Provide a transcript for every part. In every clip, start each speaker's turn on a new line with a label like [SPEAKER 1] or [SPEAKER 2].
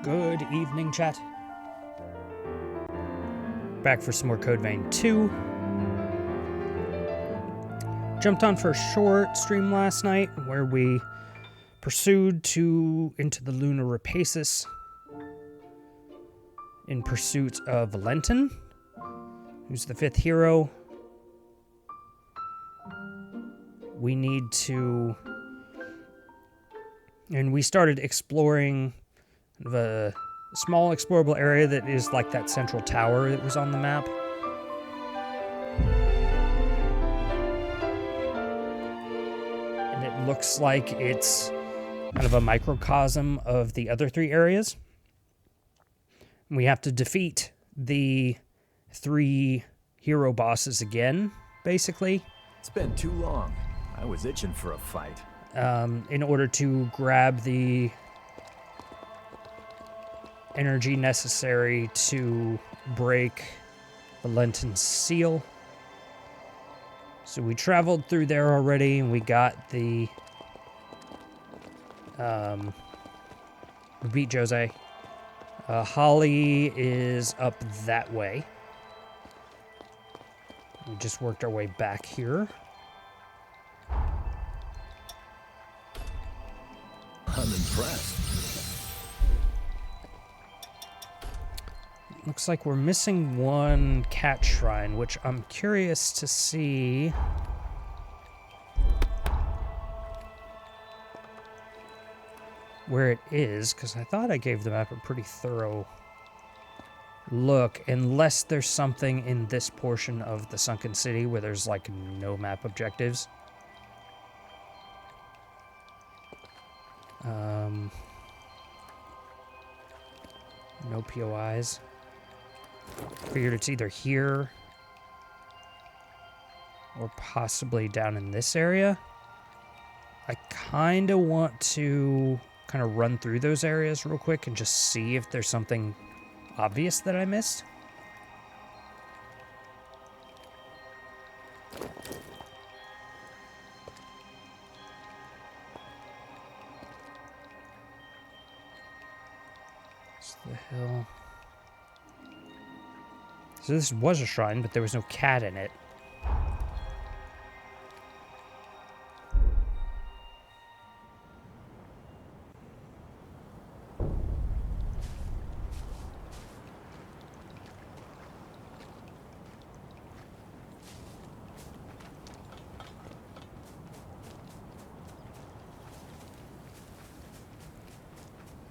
[SPEAKER 1] Good evening, chat. Back for some more Code Vein 2. Jumped on for a short stream last night where we pursued into the Luna Rapacis in pursuit of Valentin, who's the 5th hero. We need to... And we started exploring the small explorable area that is like that central tower that was on the map. And it looks like it's kind of a microcosm of the other 3 areas. We have to defeat the 3 hero bosses again, basically.
[SPEAKER 2] It's been too long. I was itching for a fight.
[SPEAKER 1] In order to grab the energy necessary to break Valentin's seal. So we traveled through there already, and we got the... we beat Jose. Holly is up that way. We just worked our way back here.
[SPEAKER 2] I'm impressed.
[SPEAKER 1] Looks like we're missing one cat shrine, which I'm curious to see. Where it is, because I thought I gave the map a pretty thorough look, unless there's something in this portion of the sunken city where there's like no map objectives. No POIs. Figured it's either here or possibly down in this area. I kind of want to kind of run through those areas real quick and just see if there's something obvious that I missed. The hill. So this was a shrine, but there was no cat in it.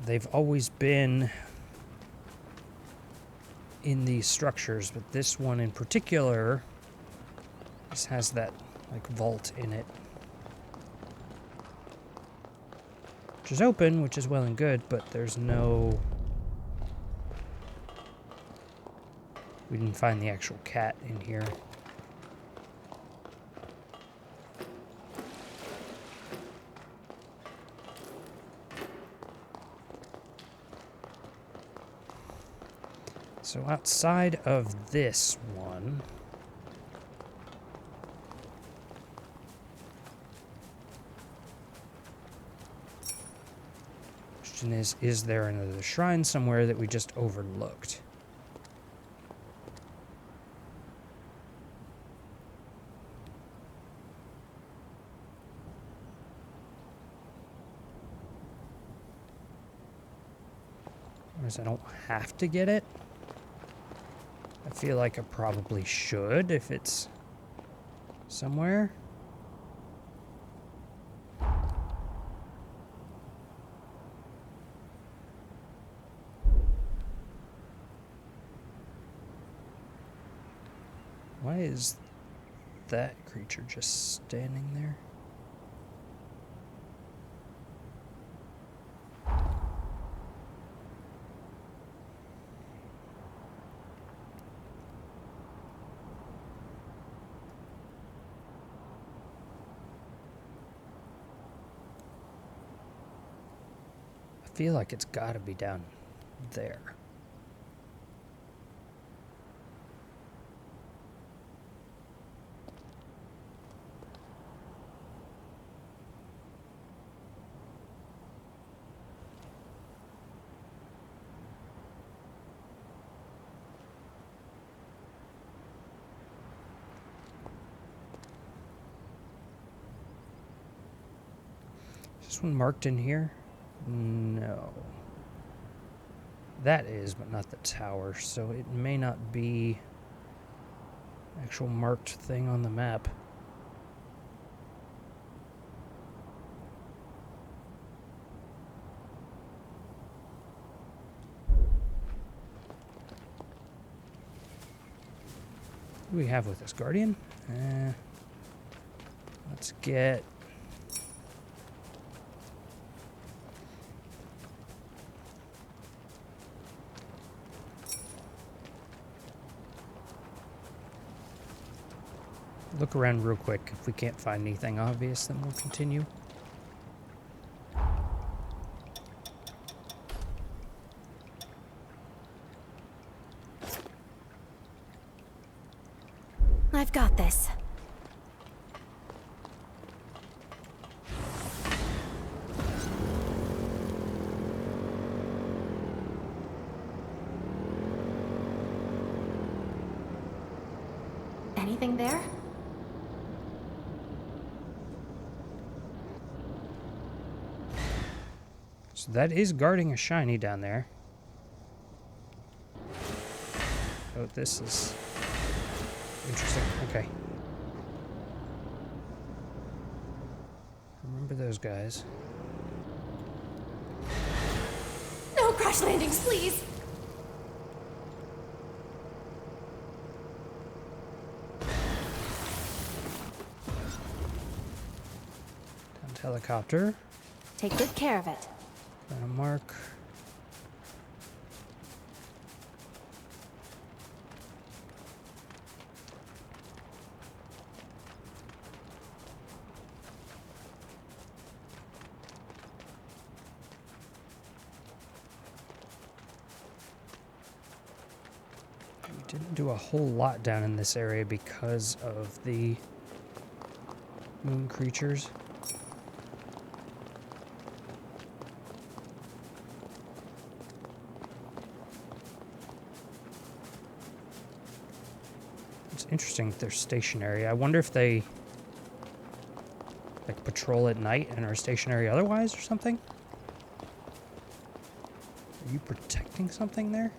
[SPEAKER 1] They've always been in these structures, but this one in particular just has that like vault in it, which is open, which is well and good, but there's no... We didn't find the actual cat in here. So outside of this one, question is there another shrine somewhere that we just overlooked? Whereas I don't have to get it. I feel like I probably should if it's somewhere. Why is that creature just standing there? I feel like it's got to be down there. This one marked in here? No. That is, but not the tower, so it may not be an actual marked thing on the map. What do we have with this? Guardian? Let's get... Look around real quick. If we can't find anything obvious, then we'll continue.
[SPEAKER 3] I've got this. Anything there?
[SPEAKER 1] So that is guarding a shiny down there. Oh, this is interesting. Okay. Remember those guys.
[SPEAKER 3] No crash landings, please!
[SPEAKER 1] Down to helicopter.
[SPEAKER 3] Take good care of it.
[SPEAKER 1] Got a mark. We didn't do a whole lot down in this area because of the moon creatures. It's interesting that they're stationary. I wonder if they like patrol at night and are stationary otherwise or something? Are you protecting something there?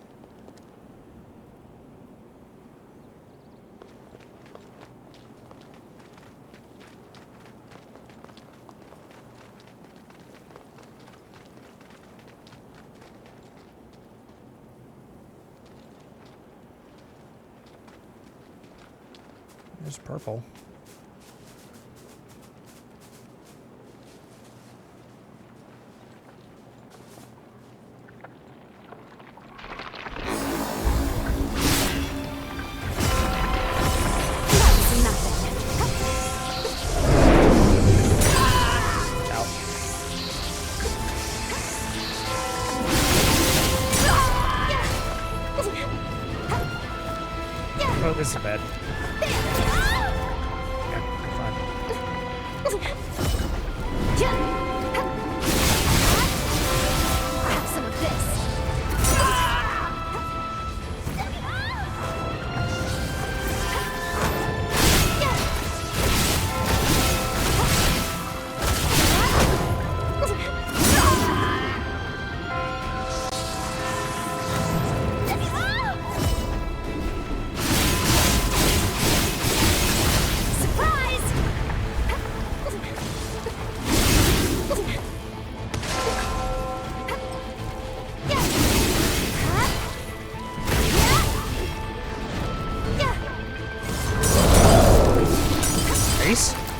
[SPEAKER 1] There's purple. Oh, this is bad.
[SPEAKER 3] Have some of this.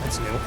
[SPEAKER 1] That's new.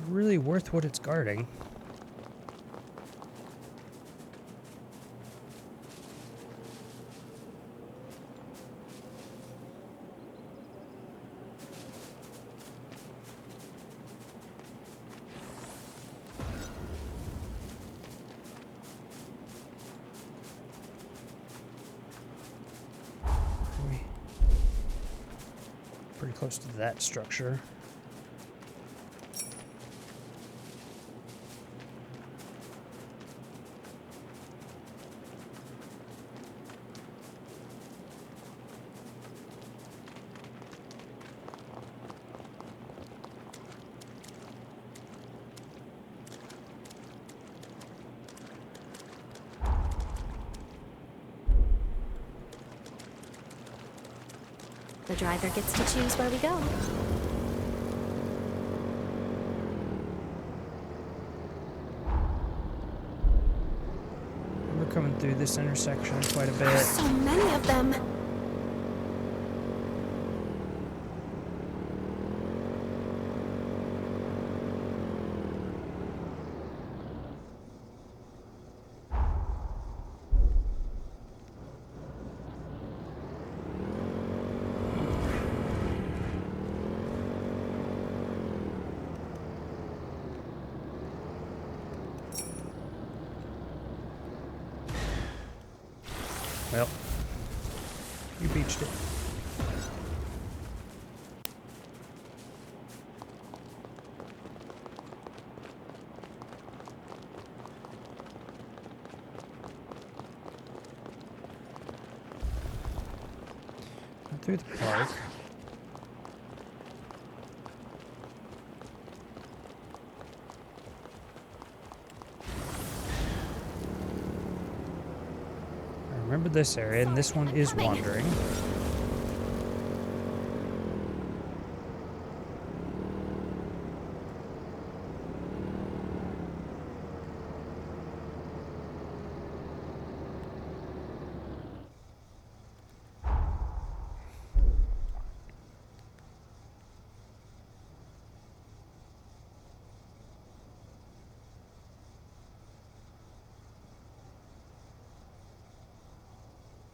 [SPEAKER 1] Really worth what it's guarding. Pretty close to that structure.
[SPEAKER 3] The driver gets to choose where we go.
[SPEAKER 1] We're coming through this intersection quite a bit.
[SPEAKER 3] There's so many of them.
[SPEAKER 1] Well, you beached it. Went through the park. Remember this area, and this one is wandering.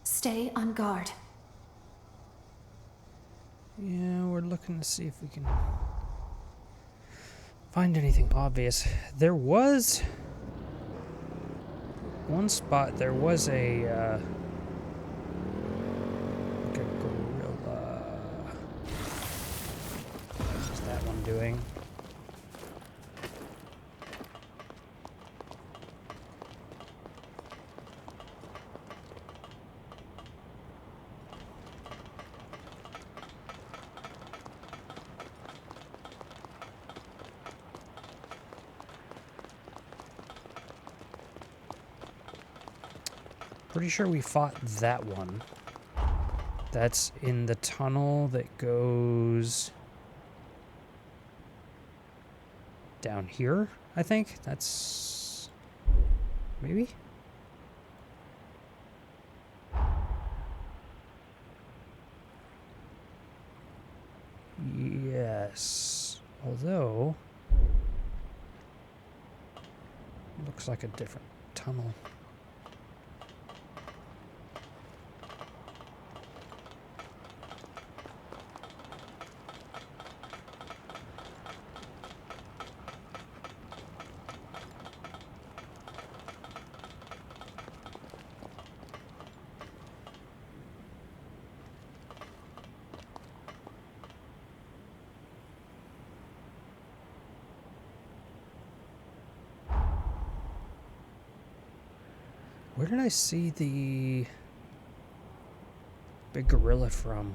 [SPEAKER 3] Stay on guard.
[SPEAKER 1] Yeah, we're looking to see if we can find anything obvious. There was one spot, there was a like a gorilla. What's that one doing? Pretty sure we fought that one. That's in the tunnel that goes down here, I think. That's... maybe? Yes. Although... looks like a different tunnel. Where did I see the big gorilla from?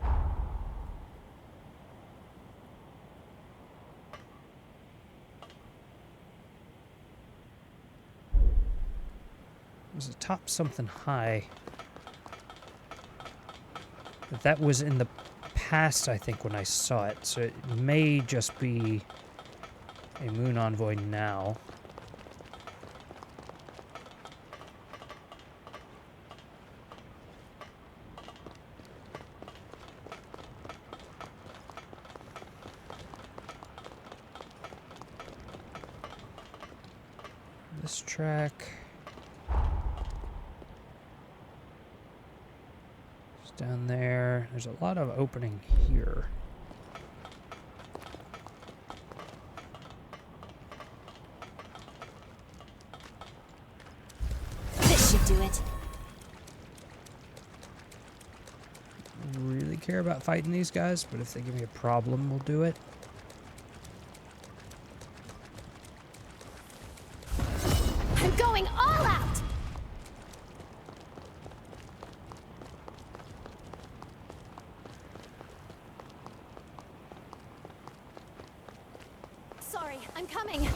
[SPEAKER 1] It was atop something high. But that was in the past, I think, when I saw it. So it may just be a moon envoy now. This track. It's down there. There's a lot of opening here.
[SPEAKER 3] This should do it.
[SPEAKER 1] Really care about fighting these guys, but if they give me a problem, we'll do it.
[SPEAKER 3] I'm going all out! Sorry, I'm coming.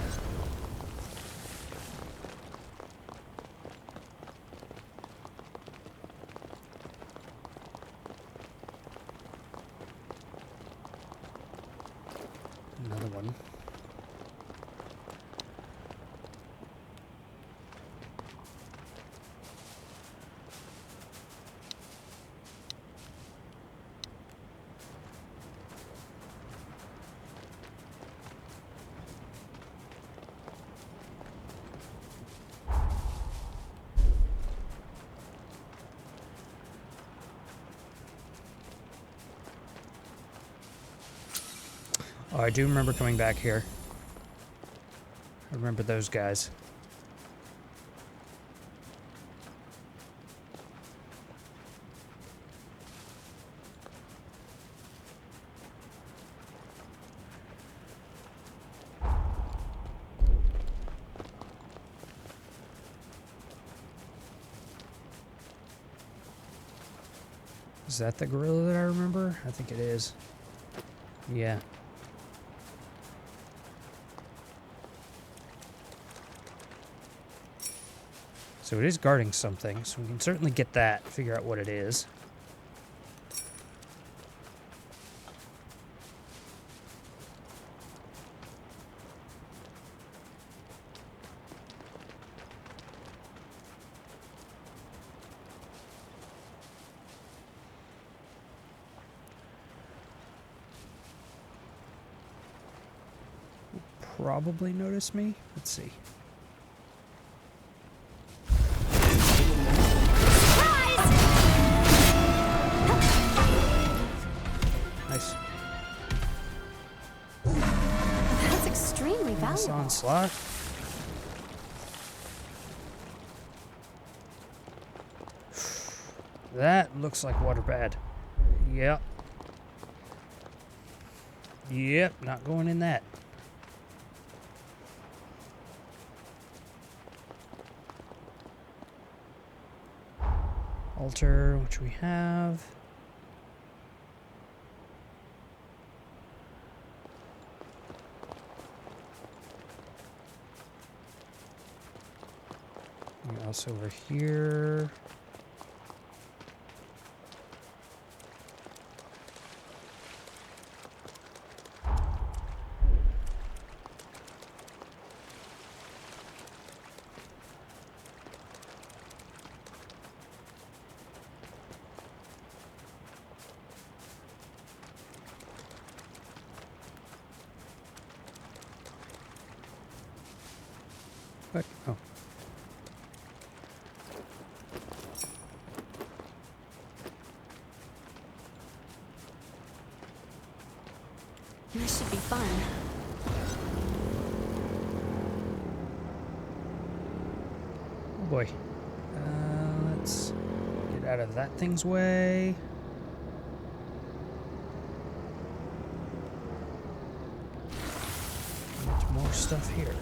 [SPEAKER 1] Another one. Oh, I do remember coming back here. I remember those guys. Is that the gorilla that I remember? I think it is. Yeah. So it is guarding something, so we can certainly get that, figure out what it is. Probably notice me. Let's see. Nice.
[SPEAKER 3] That's extremely
[SPEAKER 1] Nice
[SPEAKER 3] valuable.
[SPEAKER 1] onslaught. That looks like water bad. Yep. Yep, not going in that. Altar, which we have. And also over here. What? Oh.
[SPEAKER 3] This should be fun.
[SPEAKER 1] Oh boy. Let's get out of that thing's way. Much more stuff here.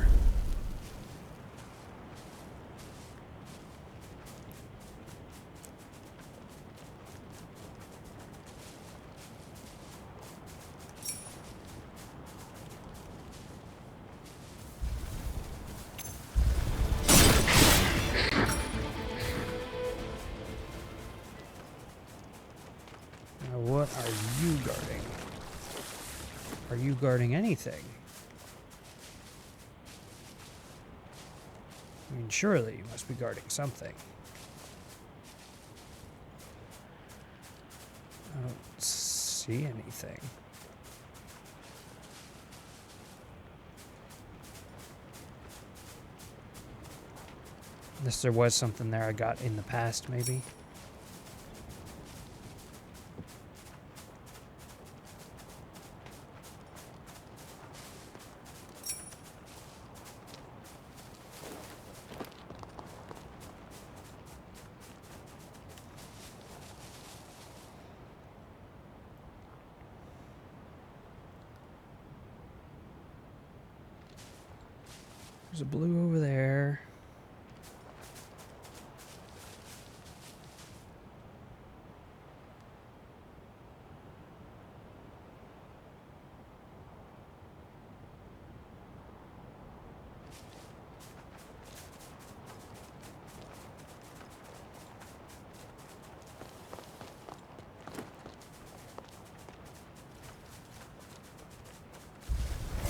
[SPEAKER 1] What are you guarding? Are you guarding anything? I mean, surely you must be guarding something. I don't see anything. Unless there was something there I got in the past, maybe. There's a blue over there.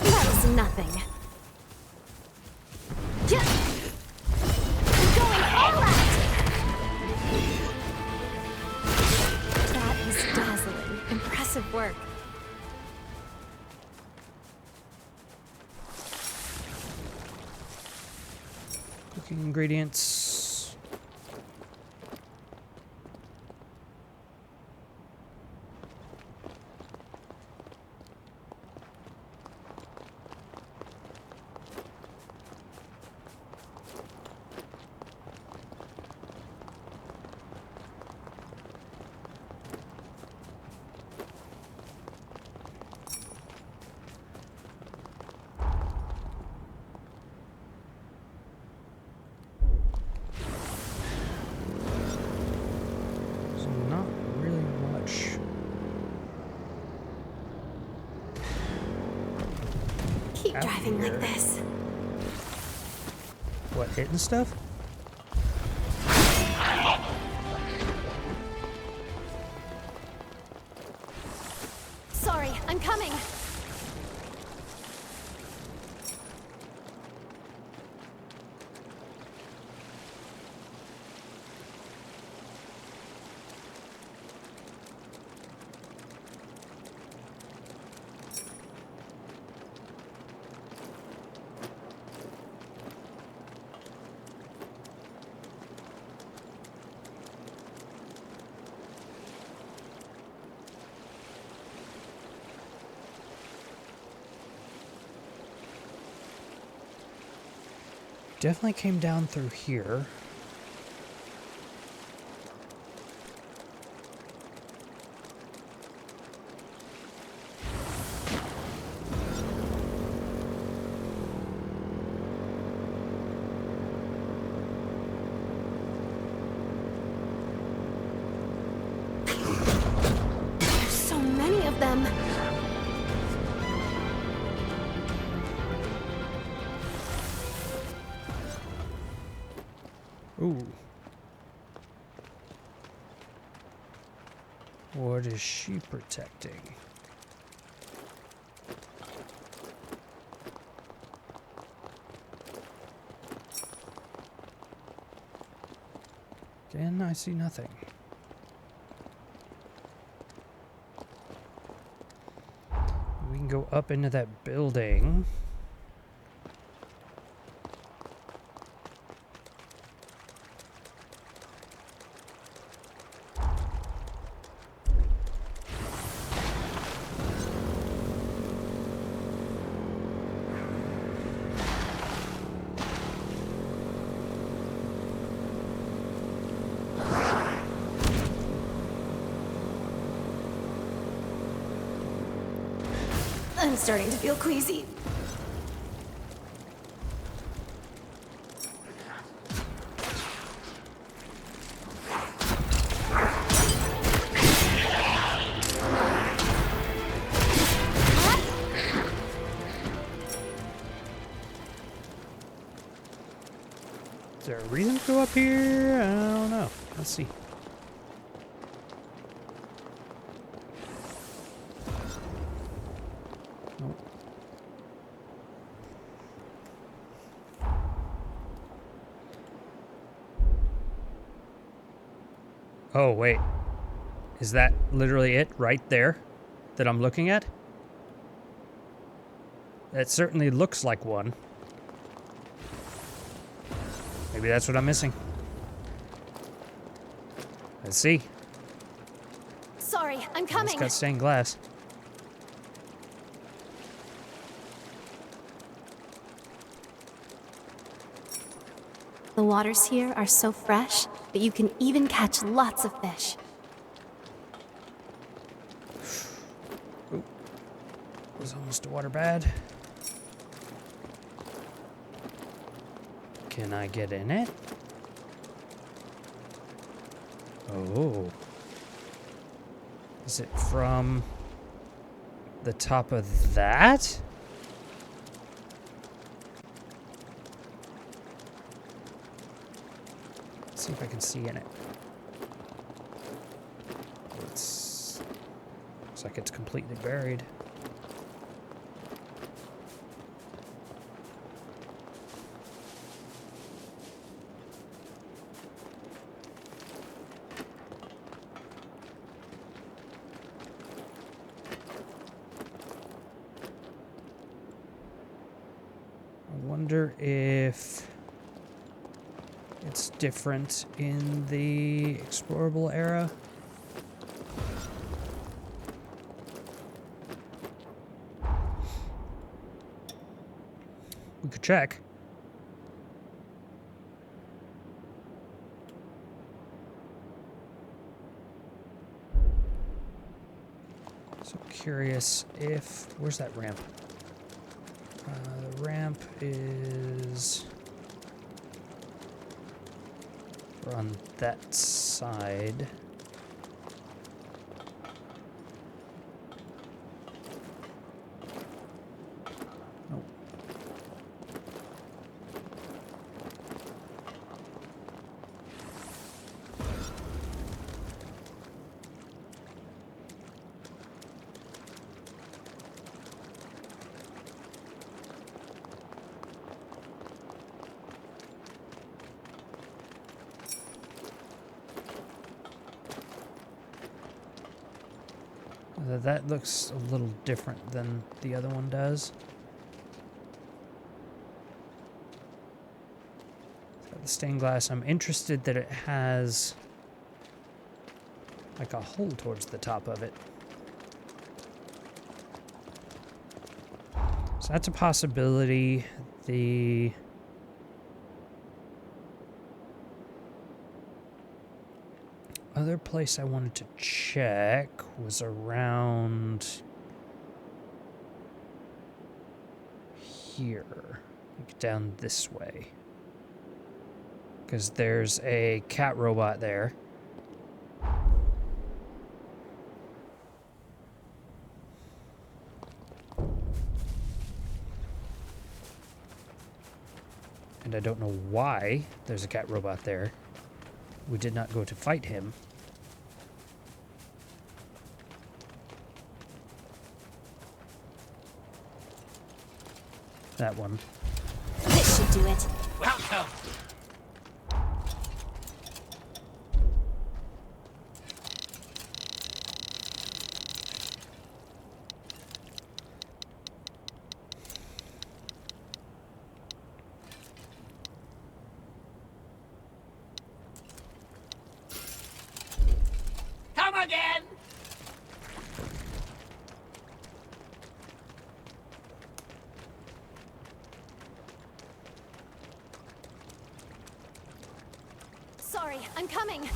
[SPEAKER 3] That is nothing. Yeah. I'm going all out. That is dazzling. Impressive work.
[SPEAKER 1] Cooking ingredients. Not really much.
[SPEAKER 3] Keep
[SPEAKER 1] Out
[SPEAKER 3] driving
[SPEAKER 1] here.
[SPEAKER 3] like this.
[SPEAKER 1] What, hitting stuff?
[SPEAKER 3] Sorry, I'm coming.
[SPEAKER 1] Definitely came down through here.
[SPEAKER 3] There's so many of them.
[SPEAKER 1] Ooh. What is she protecting? Again, I see nothing. We can go up into that building.
[SPEAKER 3] I'm starting to feel queasy.
[SPEAKER 1] Is there a reason to go up here? I don't know. Let's see. Nope. Oh, wait. Is that literally it right there that I'm looking at? It certainly looks like one. Maybe that's what I'm missing. Let's see.
[SPEAKER 3] Sorry, I'm
[SPEAKER 1] It's
[SPEAKER 3] coming.
[SPEAKER 1] got stained glass.
[SPEAKER 3] The waters here are so fresh that you can even catch lots of fish.
[SPEAKER 1] Ooh. Was almost a water bad. Can I get in it? Oh. Is it from the top of that? Let's see if I can see in it. Looks like it's completely buried. I wonder if it's different in the explorable era. We could check. So curious if... Where's that ramp? The ramp is... on that side. Nope. That looks a little different than the other one does. It's got the stained glass. I'm interested that it has like a hole towards the top of it. So that's a possibility. The other place I wanted to check was around here, like down this way, because there's a cat robot there. And I don't know why there's a cat robot there. We did not go to fight him. That one.
[SPEAKER 3] This should do it.
[SPEAKER 2] Welcome! Come again!
[SPEAKER 3] Sorry, I'm coming.
[SPEAKER 1] He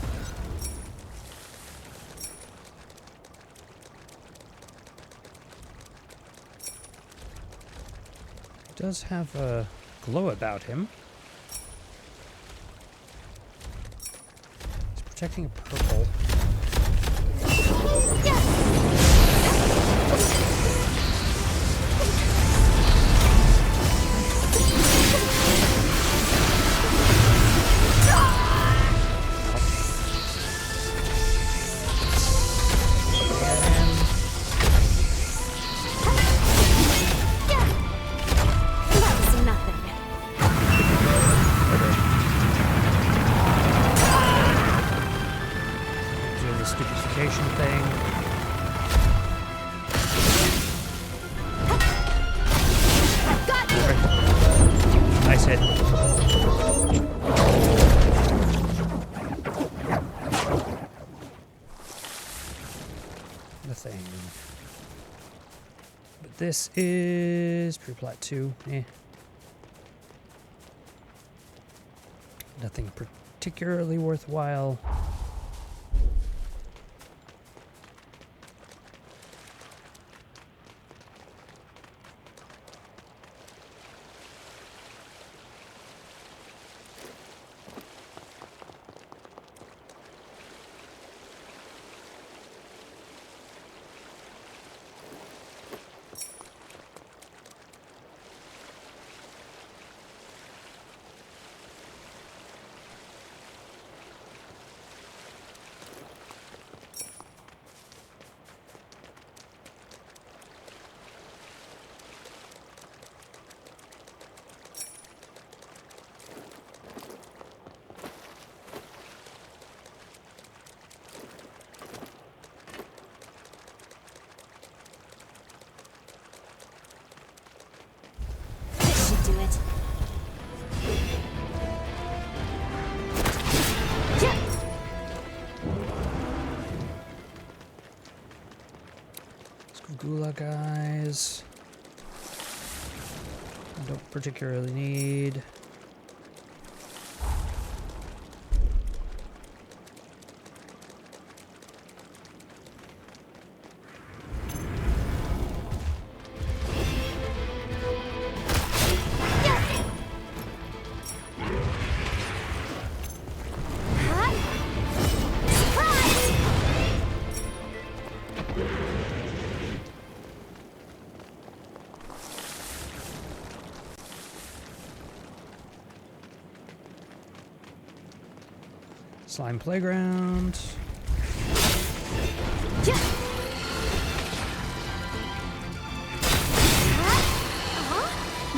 [SPEAKER 1] does have a glow about him. He's protecting a purple.
[SPEAKER 3] That was nothing.
[SPEAKER 1] Do the stupefaction thing.
[SPEAKER 3] Got you.
[SPEAKER 1] Nice hit. thing. But this is pre-plat 2. Nothing particularly worthwhile.
[SPEAKER 3] Do it.
[SPEAKER 1] Gula guys. I don't particularly need. Slime playground.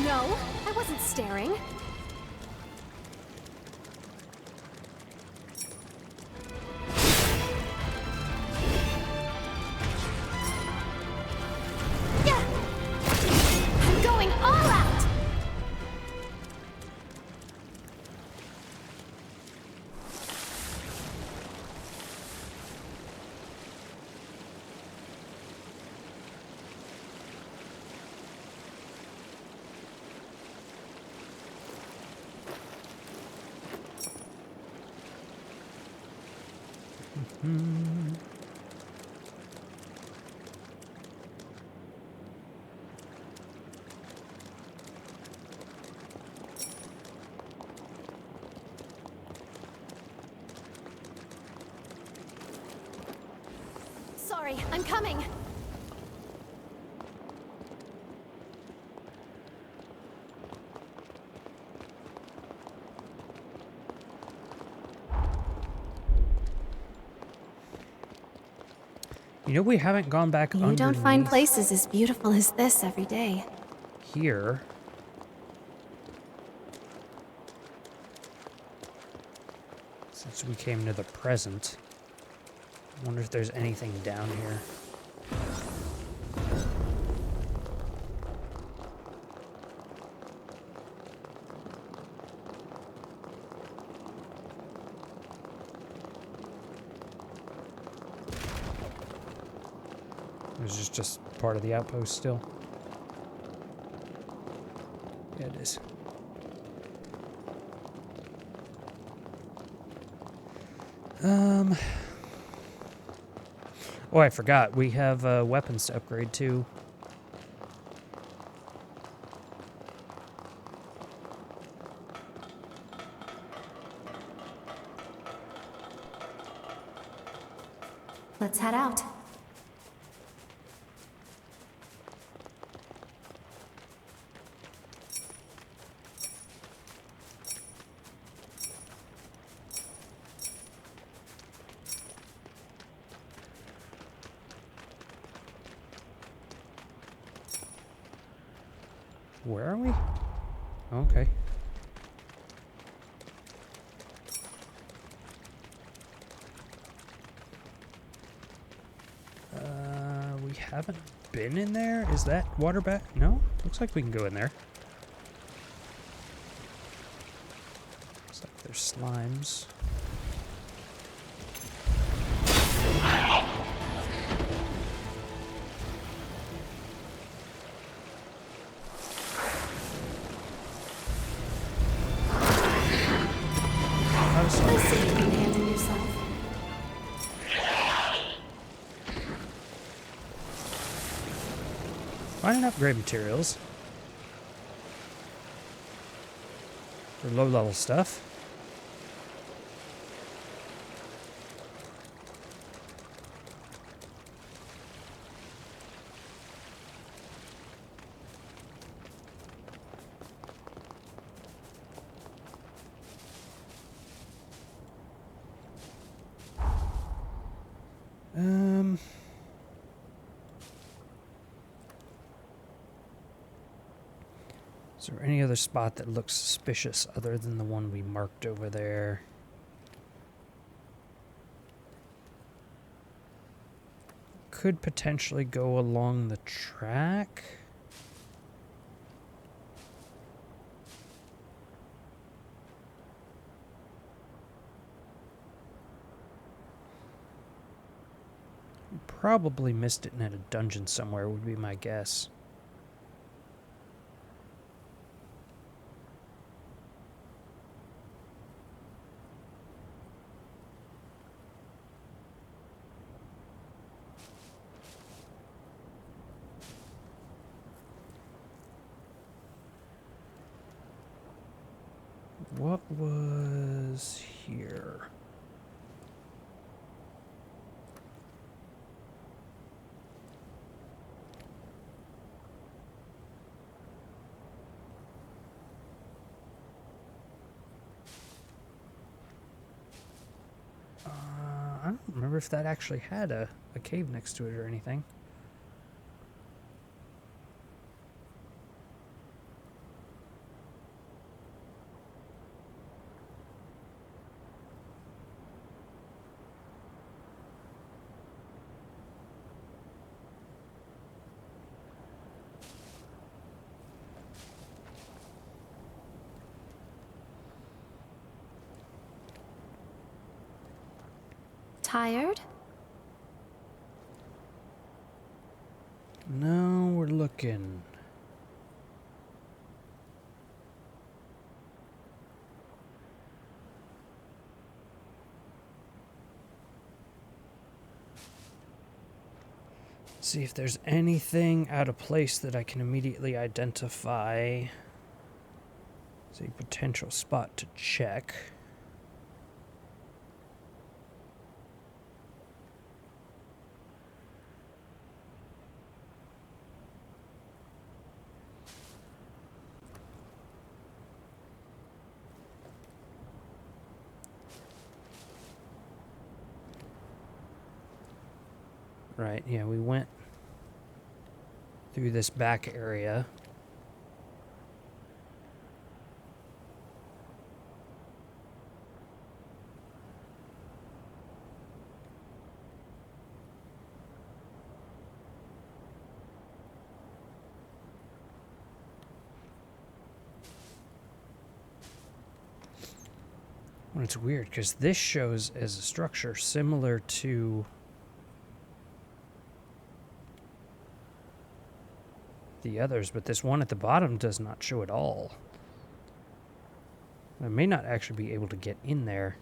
[SPEAKER 3] No, I wasn't staring. I'm going all out. Sorry, I'm coming.
[SPEAKER 1] You know, we haven't gone back
[SPEAKER 3] You don't find
[SPEAKER 1] underneath
[SPEAKER 3] places as beautiful as this every day.
[SPEAKER 1] here. Since we came to the present. I wonder if there's anything down here. Is this just part of the outpost still? Yeah, it is. Oh, I forgot. We have weapons to upgrade too.
[SPEAKER 3] Let's head out.
[SPEAKER 1] Where are we? Okay. We haven't been in there? Is that water back? No? Looks like we can go in there. Looks like there's slimes. Finding upgrade materials for low-level stuff. Is there any other spot that looks suspicious other than the one we marked over there? Could potentially go along the track. Probably missed it in a dungeon somewhere, would be my guess. What was here? I don't remember if that actually had a cave next to it or anything.
[SPEAKER 3] Tired?
[SPEAKER 1] No, we're looking. See if there's anything out of place that I can immediately identify as a potential spot to check. Right, yeah, we went through this back area. Well, it's weird because this shows as a structure similar to the others, but this one at the bottom does not show at all. I may not actually be able to get in there.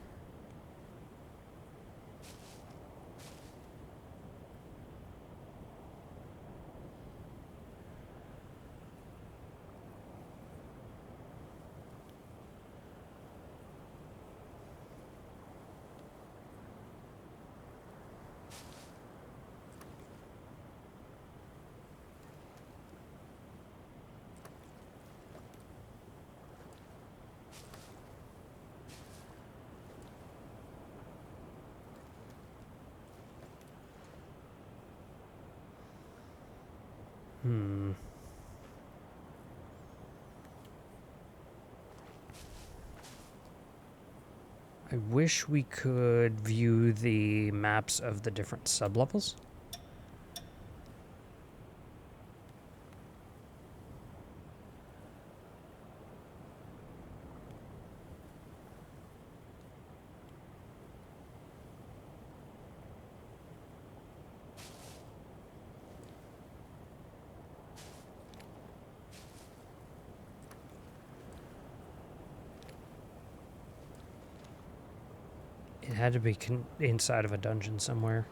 [SPEAKER 1] I wish we could view the maps of the different sublevels. It had to be inside of a dungeon somewhere.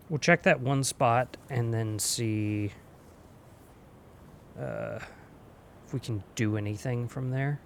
[SPEAKER 1] We'll check that one spot and then see if we can do anything from there.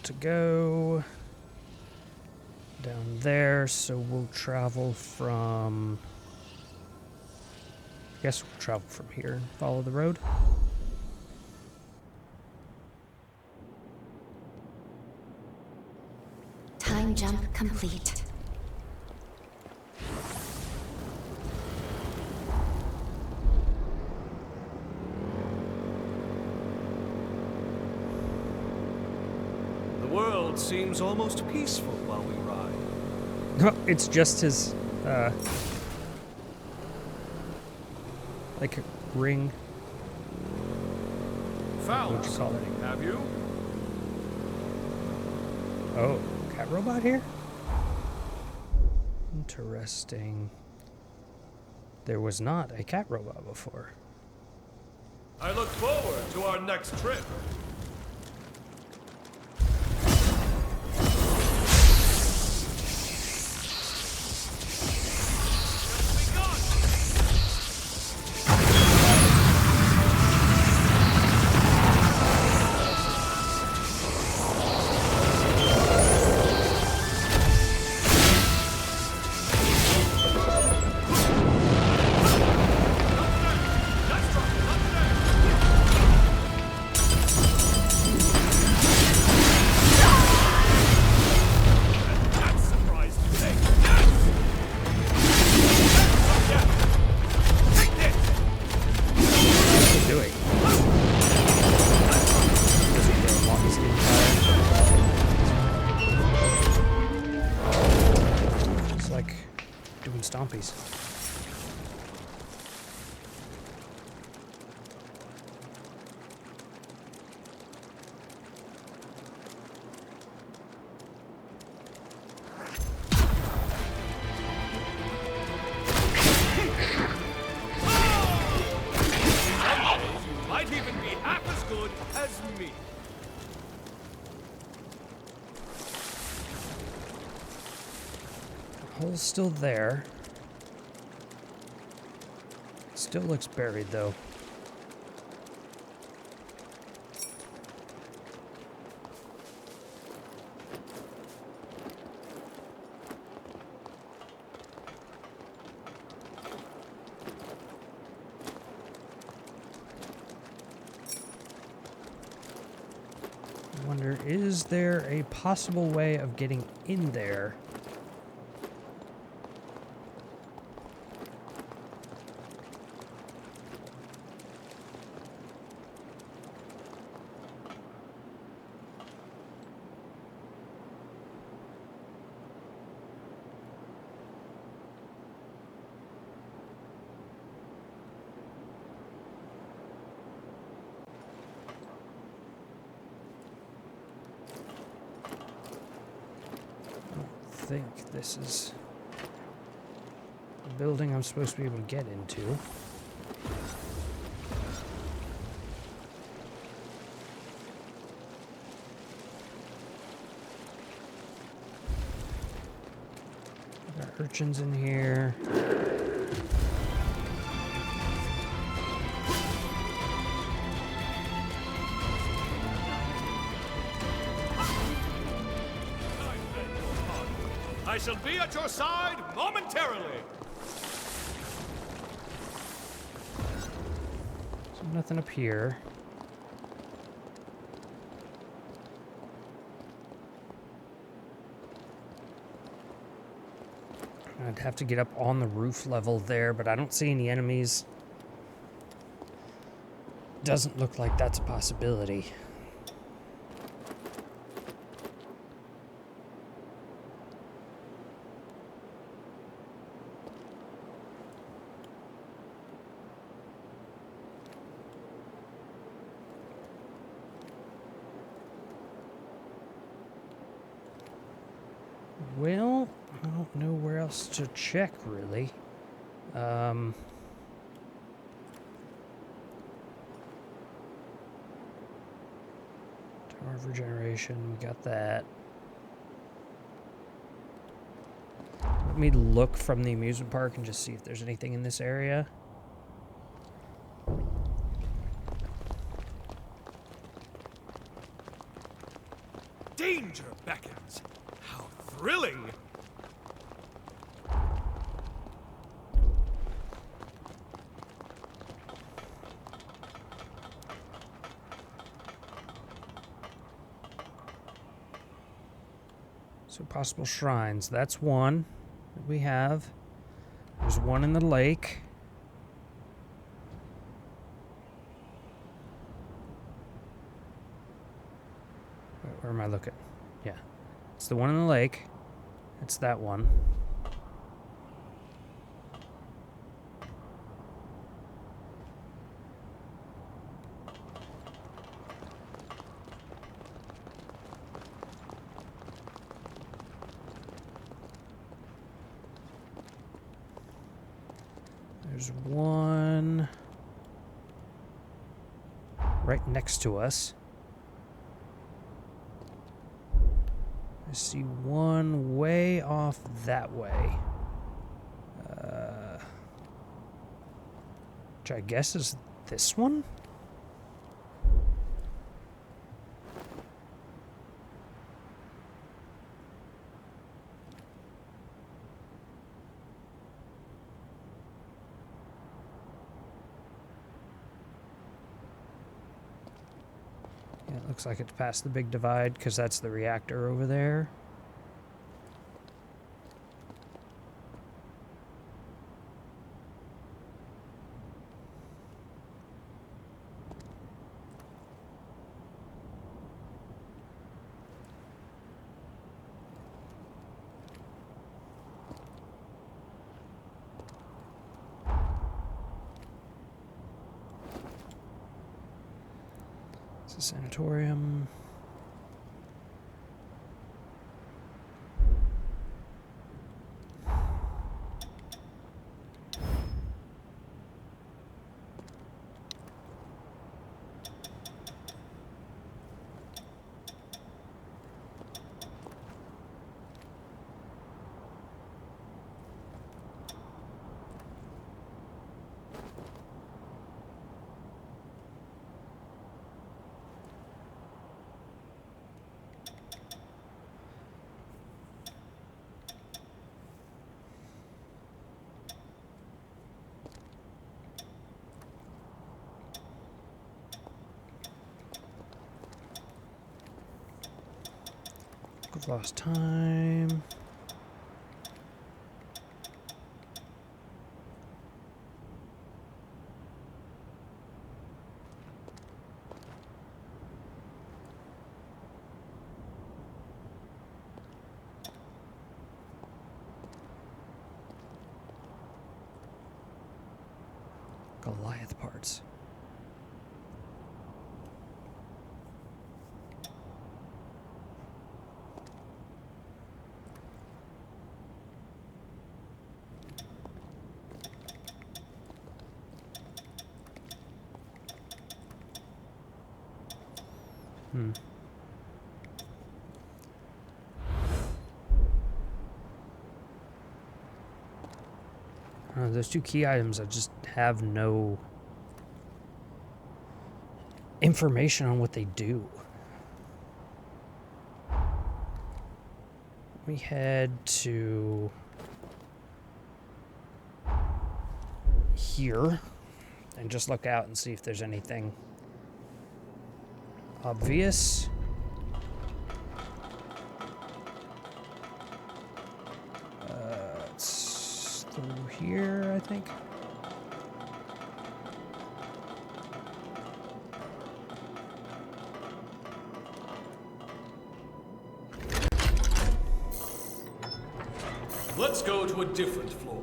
[SPEAKER 1] To go down there, so we'll travel from, I guess we'll travel from here and follow the road.
[SPEAKER 3] Time jump complete.
[SPEAKER 4] The world seems almost peaceful while we ride.
[SPEAKER 1] No, it's just his, like a ring.
[SPEAKER 4] Found
[SPEAKER 1] What'd you call it?
[SPEAKER 4] something, have you?
[SPEAKER 1] Oh, cat robot here? Interesting. There was not a cat robot before.
[SPEAKER 4] I look forward to our next trip.
[SPEAKER 5] Stompies.
[SPEAKER 4] Might even be half as good as me.
[SPEAKER 1] Hole's still there. Still looks buried, though. I wonder, is there a possible way of getting in there? I think this is the building I'm supposed to be able to get into. Got urchins in here.
[SPEAKER 4] I shall be at your side momentarily.
[SPEAKER 1] So nothing up here. I'd have to get up on the roof level there, but I don't see any enemies. Doesn't look like that's a possibility. Well, I don't know where else to check, really. Tower of Regeneration, we got that. Let me look from the amusement park and just see if there's anything in this area.
[SPEAKER 4] Danger beckons. How thrilling!
[SPEAKER 1] So possible shrines. That's one that we have. There's one in the lake. Where am I looking? Yeah. It's the one in the lake. It's that one. There's one right next to us. I see one way off that way. Which I guess is this one? Yeah, it looks like it's past the big divide because that's the reactor over there. It's a sanatorium. We've lost time. Goliath parts. Those two key items, I just have no information on what they do. We head to here and just look out and see if there's anything obvious. It's through here, I think.
[SPEAKER 4] Let's go to a different floor.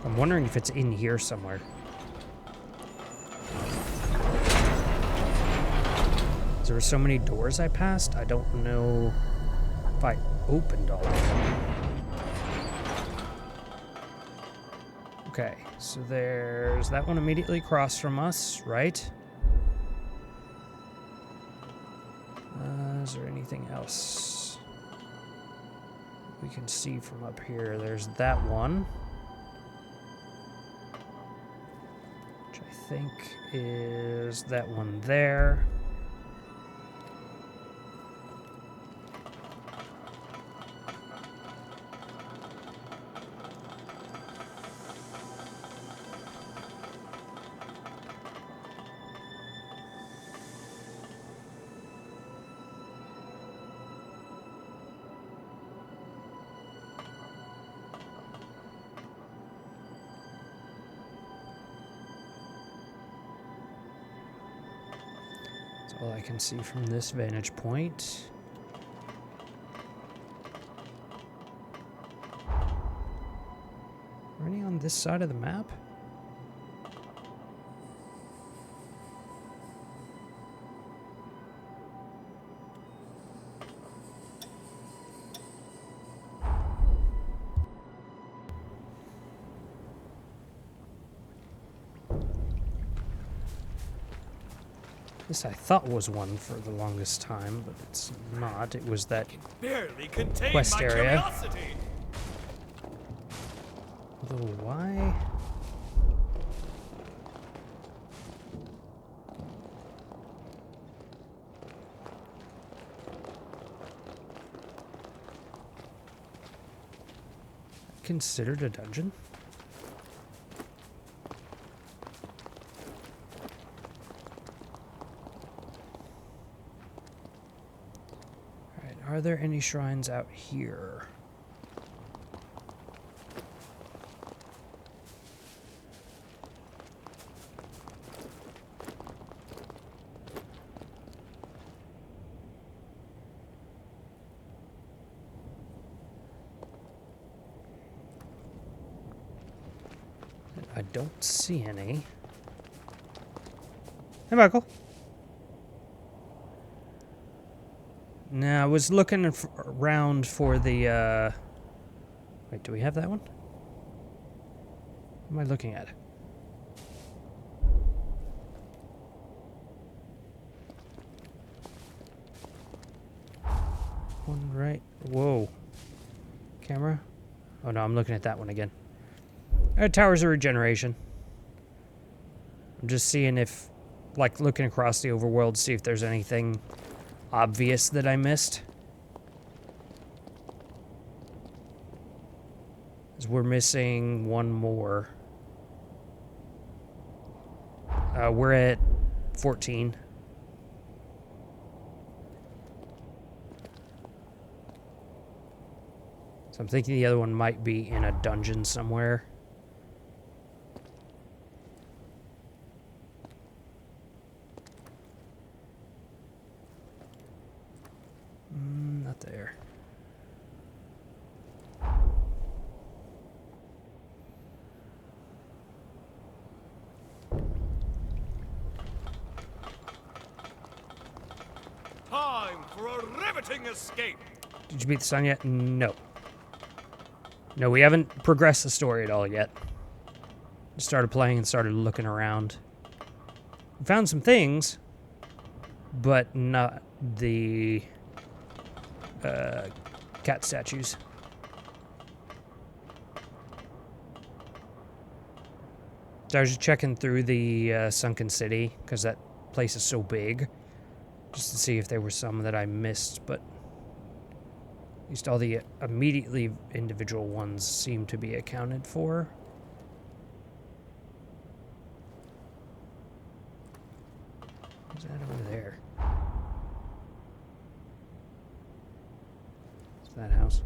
[SPEAKER 1] I'm wondering if it's in here somewhere. There were so many doors I passed, I don't know if I opened all of them. Okay, so there's that one immediately across from us, right? Is there anything else we can see from up here? There's that one, which I think is that one there. That's all I can see from this vantage point. Are any on this side of the map? This I thought was one for the longest time, but it's not. It was that
[SPEAKER 4] Barely contain
[SPEAKER 1] quest
[SPEAKER 4] my
[SPEAKER 1] area.
[SPEAKER 4] curiosity.
[SPEAKER 1] Although why? Considered a dungeon? Alright, are there any shrines out here? I don't see any. Hey, Michael. No, I was looking around for the, Wait, do we have that one? What am I looking at? One right. Whoa. Camera? Oh no, I'm looking at that one again. Towers of Regeneration. I'm just seeing if, like, looking across the overworld, see if there's anything obvious that I missed. Because we're missing one more. We're at 14. So I'm thinking the other one might be in a dungeon somewhere. Not there.
[SPEAKER 4] Time for a riveting escape.
[SPEAKER 1] Did you beat the sun yet? No. No, we haven't progressed the story at all yet. Just started playing and started looking around. Found some things, but not the cat statues. So I was just checking through the sunken city, because that place is so big, just to see if there were some that I missed, but at least all the immediately individual ones seem to be accounted for. What's that over there? It's that house.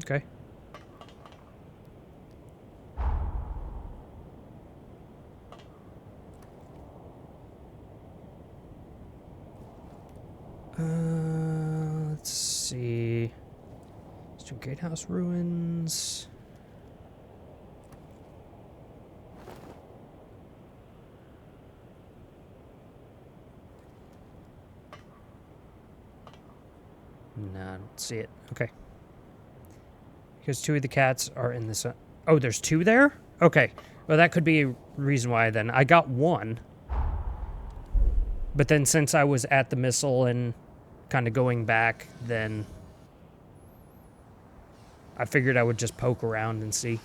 [SPEAKER 1] Okay. Let's see. There's two gatehouse ruins. No, I don't see it. Okay. Because 2 of the cats are in this... oh, there's 2 there? Okay. Well, that could be a reason why then. I got 1. But then since I was at the missile and kind of going back, then I figured I would just poke around and see.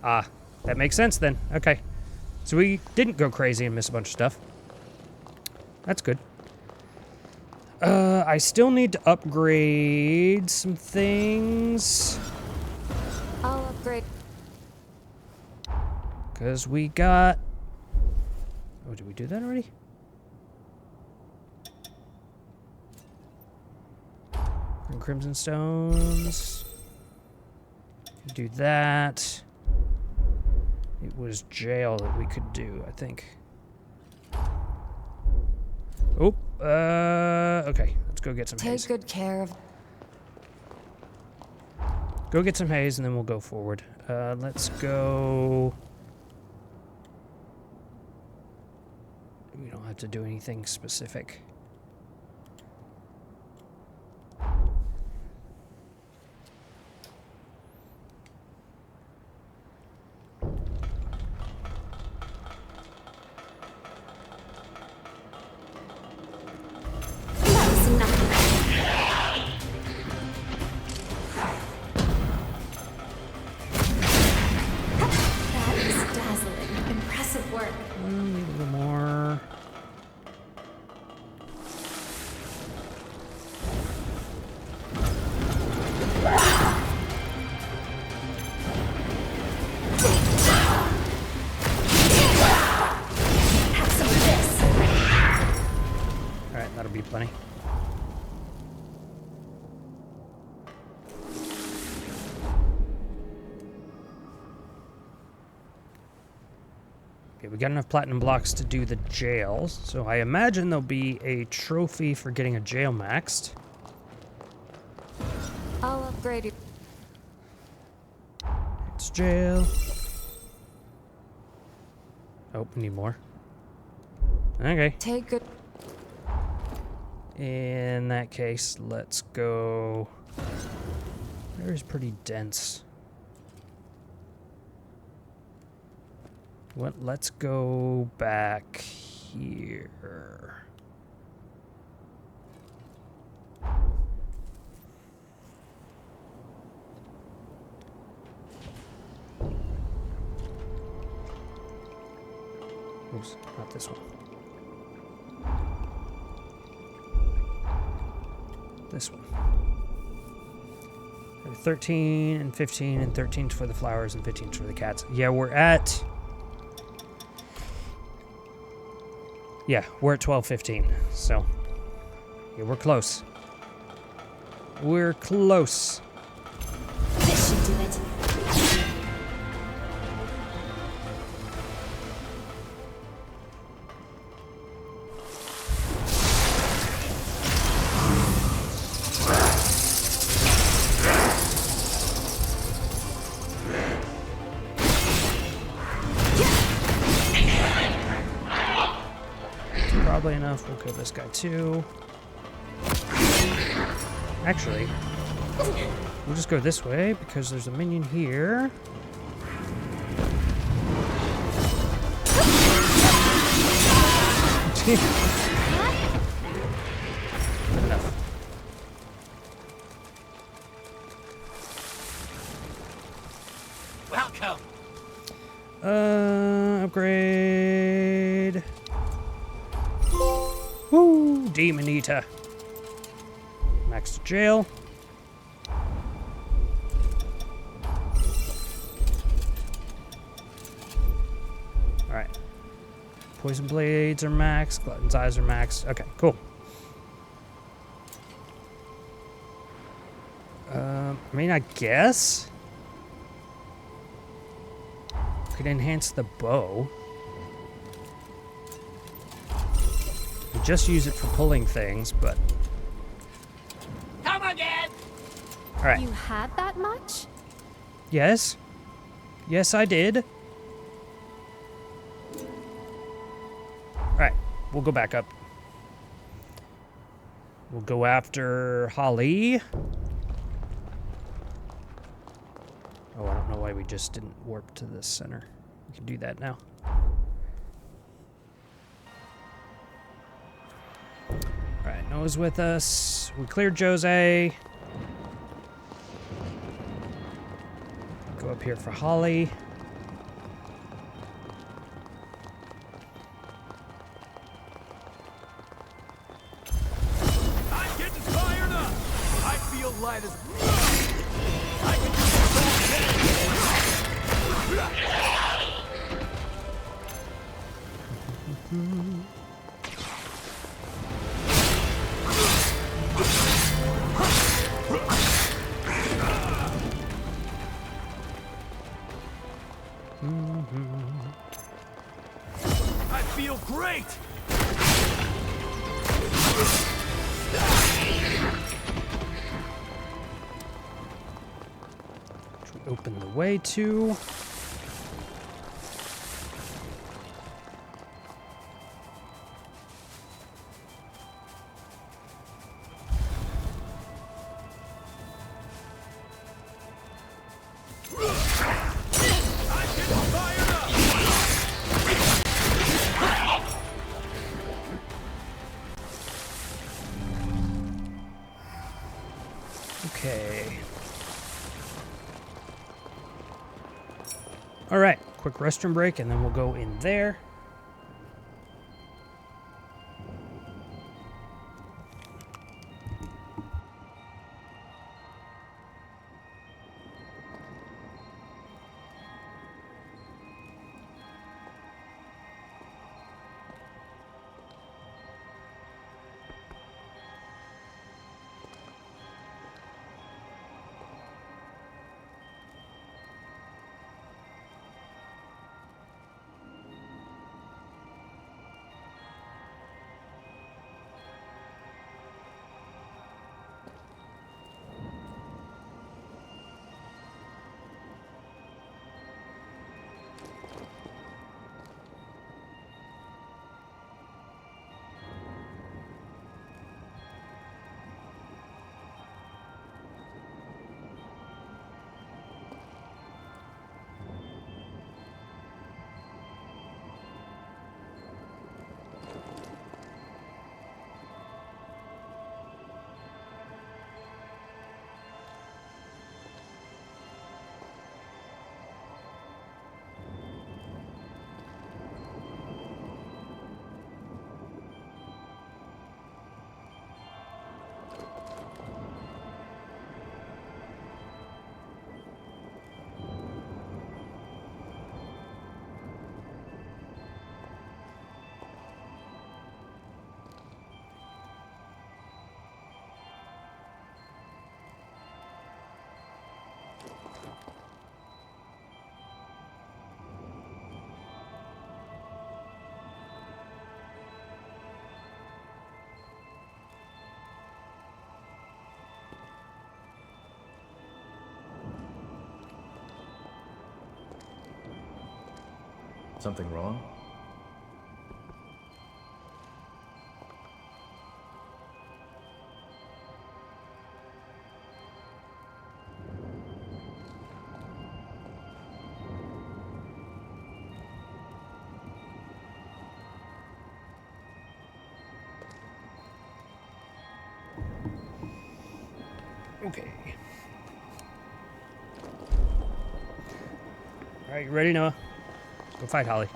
[SPEAKER 1] Ah, that makes sense then. Okay. So we didn't go crazy and miss a bunch of stuff. That's good. I still need to upgrade some things.
[SPEAKER 6] I'll upgrade.
[SPEAKER 1] Because we got... oh, did we do that already? And Crimson Stones. Do that. It was jail that we could do, I think. Oh, okay. Let's go get some haze.
[SPEAKER 6] Take good care of.
[SPEAKER 1] Go get some haze, and then we'll go forward. Let's go... we don't have to do anything specific.
[SPEAKER 3] That was nothing. That is dazzling. Impressive work.
[SPEAKER 1] Need a little more.
[SPEAKER 3] Have some of this.
[SPEAKER 1] Alright, that'll be plenty. Okay, we got enough platinum blocks to do the jails, so I imagine there'll be a trophy for getting a jail maxed.
[SPEAKER 6] I'll upgrade you.
[SPEAKER 1] It's jail. Oh, we need more. Okay.
[SPEAKER 6] Take good.
[SPEAKER 1] In that case, let's go... there is pretty dense. What? Let's go back here. Oops, not this one. This one. 13 and 15 and 13's for the flowers and 15's for the cats. Yeah, we're at 12:15. So, yeah, we're close. We're close.
[SPEAKER 3] This should do it.
[SPEAKER 1] Probably enough. We'll kill this guy too. Actually, we'll just go this way because there's a minion here. Good enough.
[SPEAKER 4] Welcome.
[SPEAKER 1] Upgrade. Woo! Demon Eater. Max to jail. Alright. Poison blades are max. Glutton's eyes are max. Okay, cool. I mean, I guess could enhance the bow. We just use it for pulling things, but
[SPEAKER 4] Come again.
[SPEAKER 1] all right.
[SPEAKER 3] You had that much?
[SPEAKER 1] Yes. Yes, I did. All right, we'll go back up. We'll go after Holly. Oh, I don't know why we just didn't warp to this center. We can do that now. Alright, Noah's with us. We cleared Jose. Go up here for Holly.
[SPEAKER 2] I'm getting fired up! I feel light as... I can I feel great!
[SPEAKER 1] Open the way to. Okay. All right, quick restroom break, and then we'll go in there.
[SPEAKER 2] Something wrong?
[SPEAKER 1] Okay. All right, you ready, Noah? Go fight Holly.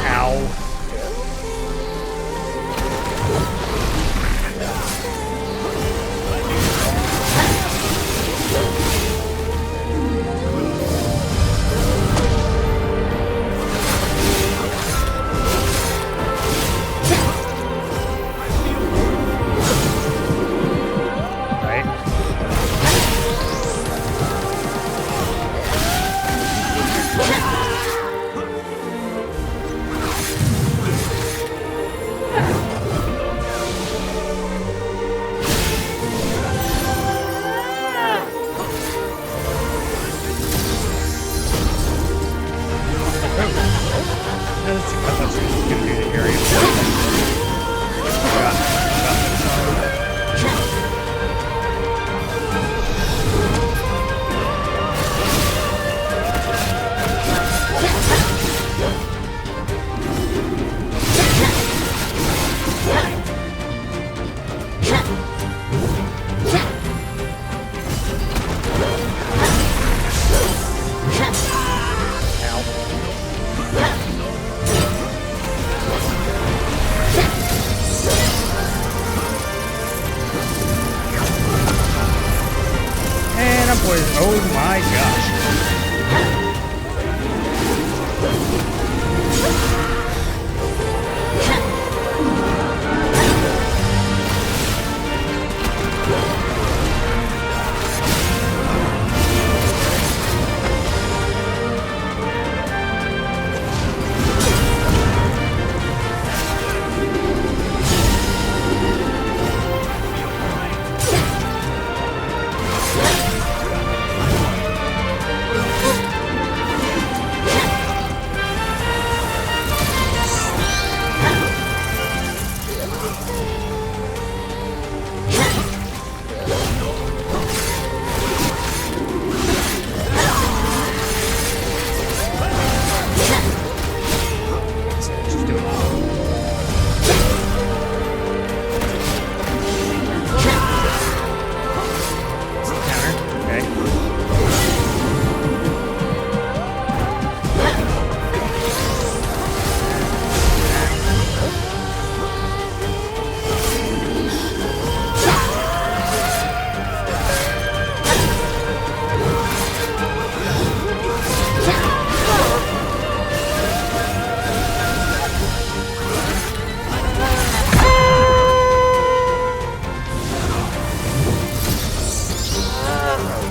[SPEAKER 1] Ow. Right. I thought she was going to do the area. Oh my gosh.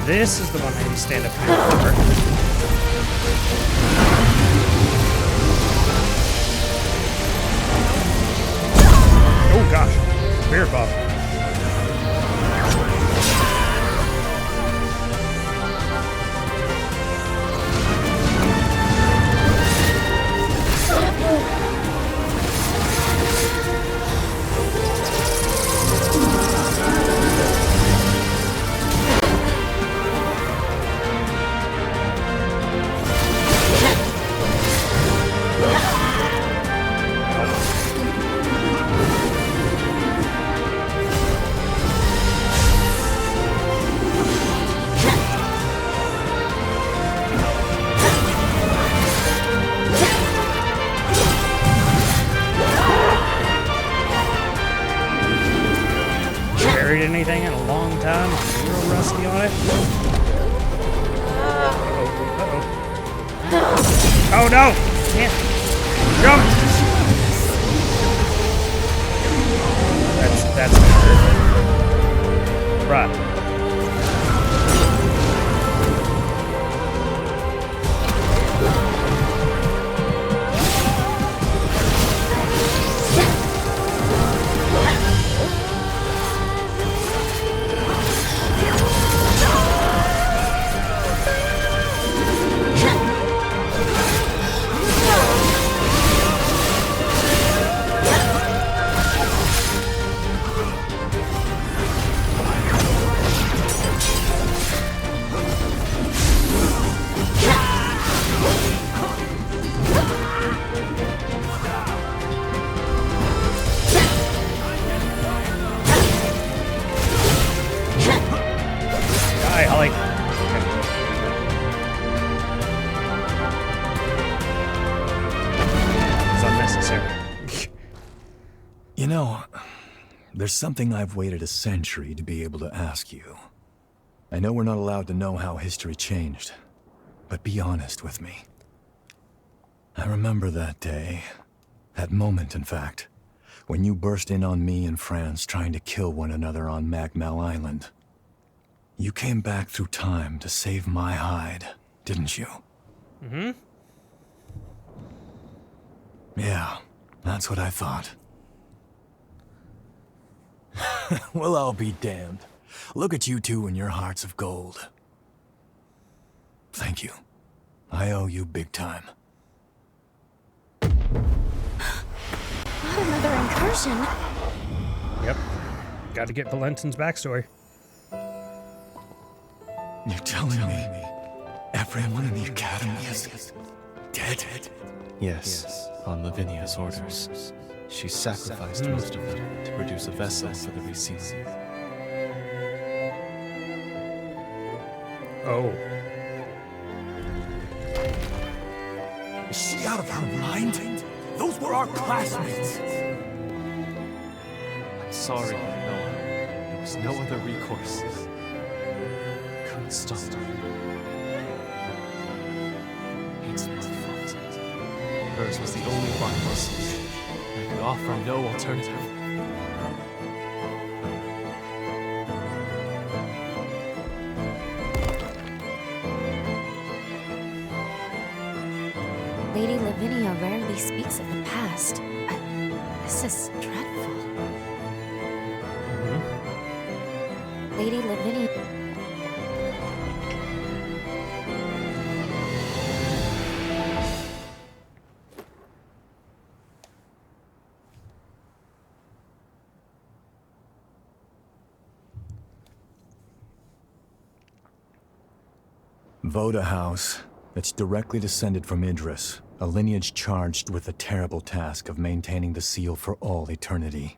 [SPEAKER 1] This is the one I need to stand up here for. Oh gosh, bear buff. Anything in a long time. I'm real rusty on it. Oh no! Can't jump! That's hard. Right.
[SPEAKER 2] You know, there's something I've waited a century to be able to ask you. I know we're not allowed to know how history changed, but be honest with me. I remember that day, that moment in fact, when you burst in on me and Franz trying to kill one another on Magmel Island. You came back through time to save my hide, didn't you?
[SPEAKER 1] Mm-hmm.
[SPEAKER 2] Yeah, that's what I thought. Well, I'll be damned. Look at you two and your hearts of gold. Thank you. I owe you big time.
[SPEAKER 3] potion.
[SPEAKER 1] Yep. Got to get Valentin's backstory.
[SPEAKER 2] You're telling me everyone in the Academy is dead?
[SPEAKER 7] Yes, on Lavinia's orders. She sacrificed most of them to produce a vessel for the resealing.
[SPEAKER 1] Oh.
[SPEAKER 2] Is she out of her mind? Those were our classmates.
[SPEAKER 7] I'm sorry, Noah. There was no other recourse. Couldn't stop her. It's my fault. Hers was the only violence. I could offer no alternative.
[SPEAKER 3] Lady Lavinia rarely speaks of the past, but this is dreadful. Lady Lavinia...
[SPEAKER 2] Voda House. It's directly descended from Idris, a lineage charged with the terrible task of maintaining the seal for all eternity.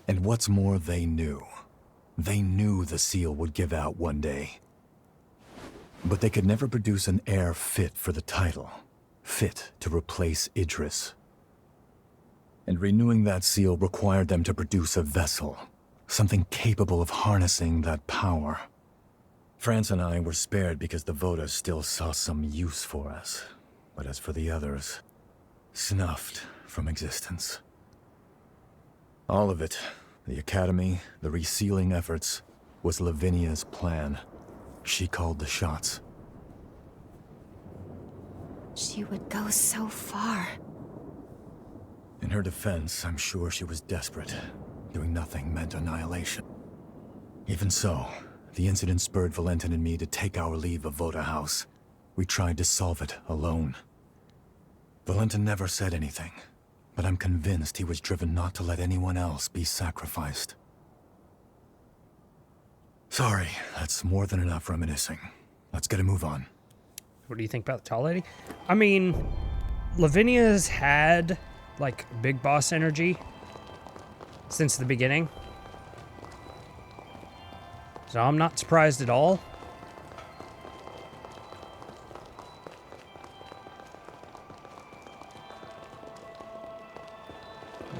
[SPEAKER 2] And what's more, they knew. They knew the seal would give out one day. But they could never produce an heir fit for the title, fit to replace Idris. And renewing that seal required them to produce a vessel, something capable of harnessing that power. France and I were spared because the Vodas still saw some use for us. But as for the others, snuffed from existence. All of it, the Academy, the resealing efforts, was Lavinia's plan. She called the shots.
[SPEAKER 3] She would go so far.
[SPEAKER 2] In her defense, I'm sure she was desperate. Doing nothing meant annihilation. Even so, the incident spurred Valentin and me to take our leave of Voda House. We tried to solve it alone. Valentin never said anything, but I'm convinced he was driven not to let anyone else be sacrificed. Sorry, that's more than enough reminiscing. Let's get a move on.
[SPEAKER 1] What do you think about the tall lady? I mean, Lavinia's had, like, big boss energy since the beginning. So I'm not surprised at all.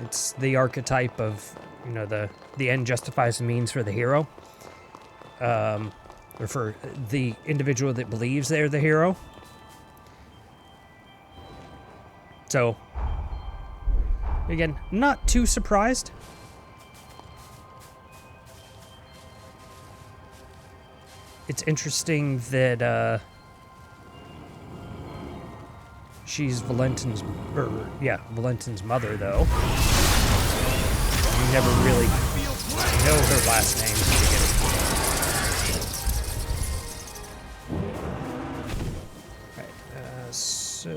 [SPEAKER 1] It's the archetype of, you know, the end justifies the means for the hero. Or for the individual that believes they're the hero. So, again, not too surprised. It's interesting that she's Valentin's mother, though. You never really know her last name in the beginning. Right, so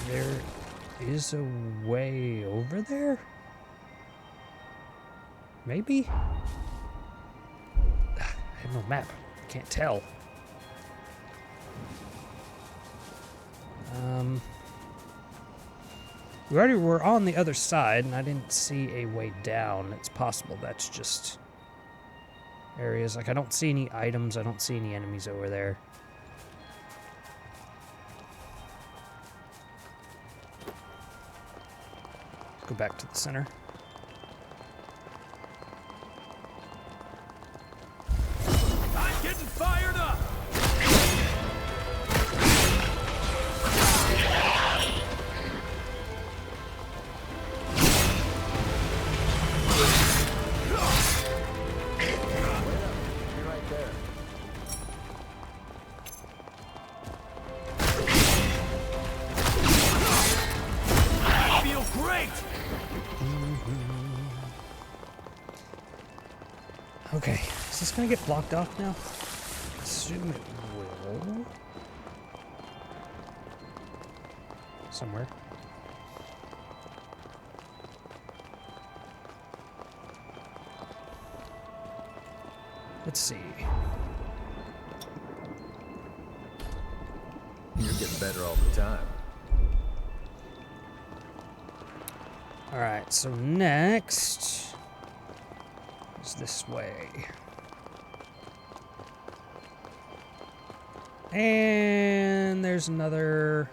[SPEAKER 1] there is a way over there? Maybe? I have no map. Can't tell. We already were on the other side, and I didn't see a way down. It's possible that's just areas. Like, I don't see any items. I don't see any enemies over there. Let's go back to the center.
[SPEAKER 4] I'm getting fired up!
[SPEAKER 1] Okay, is this gonna get blocked off now? Assume it will. somewhere. Let's see.
[SPEAKER 2] You're getting better all the time.
[SPEAKER 1] Alright, so next is this way. And there's another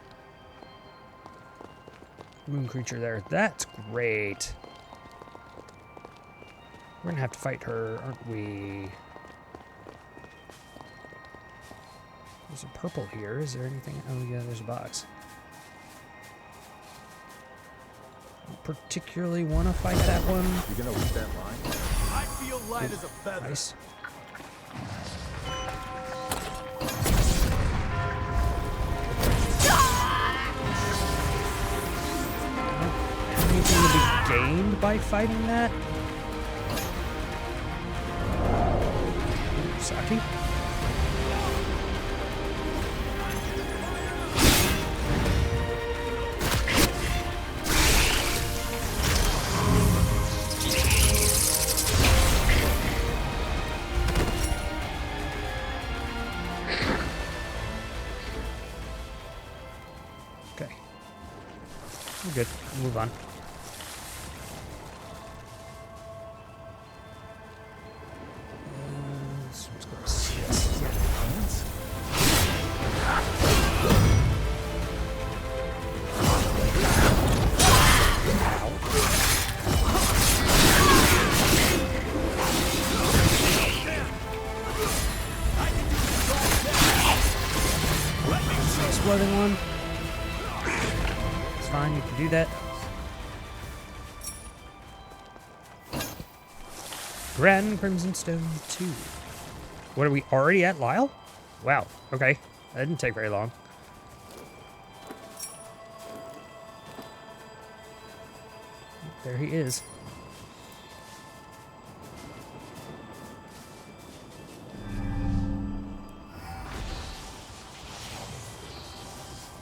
[SPEAKER 1] moon creature there. That's great. We're gonna have to fight her, aren't we? There's a purple here. Is there anything? Oh, yeah, there's a box. Don't particularly want to fight that one.
[SPEAKER 2] You gonna read that line? I feel light as a feather.
[SPEAKER 1] Nice. Anything to be gained by fighting that? Saki? Okay. We're good. We'll move on. Exploding one. It's fine, you can do that. Grand Crimson Stone 2. What are we already at, Lyle? Wow, okay. That didn't take very long. There he is.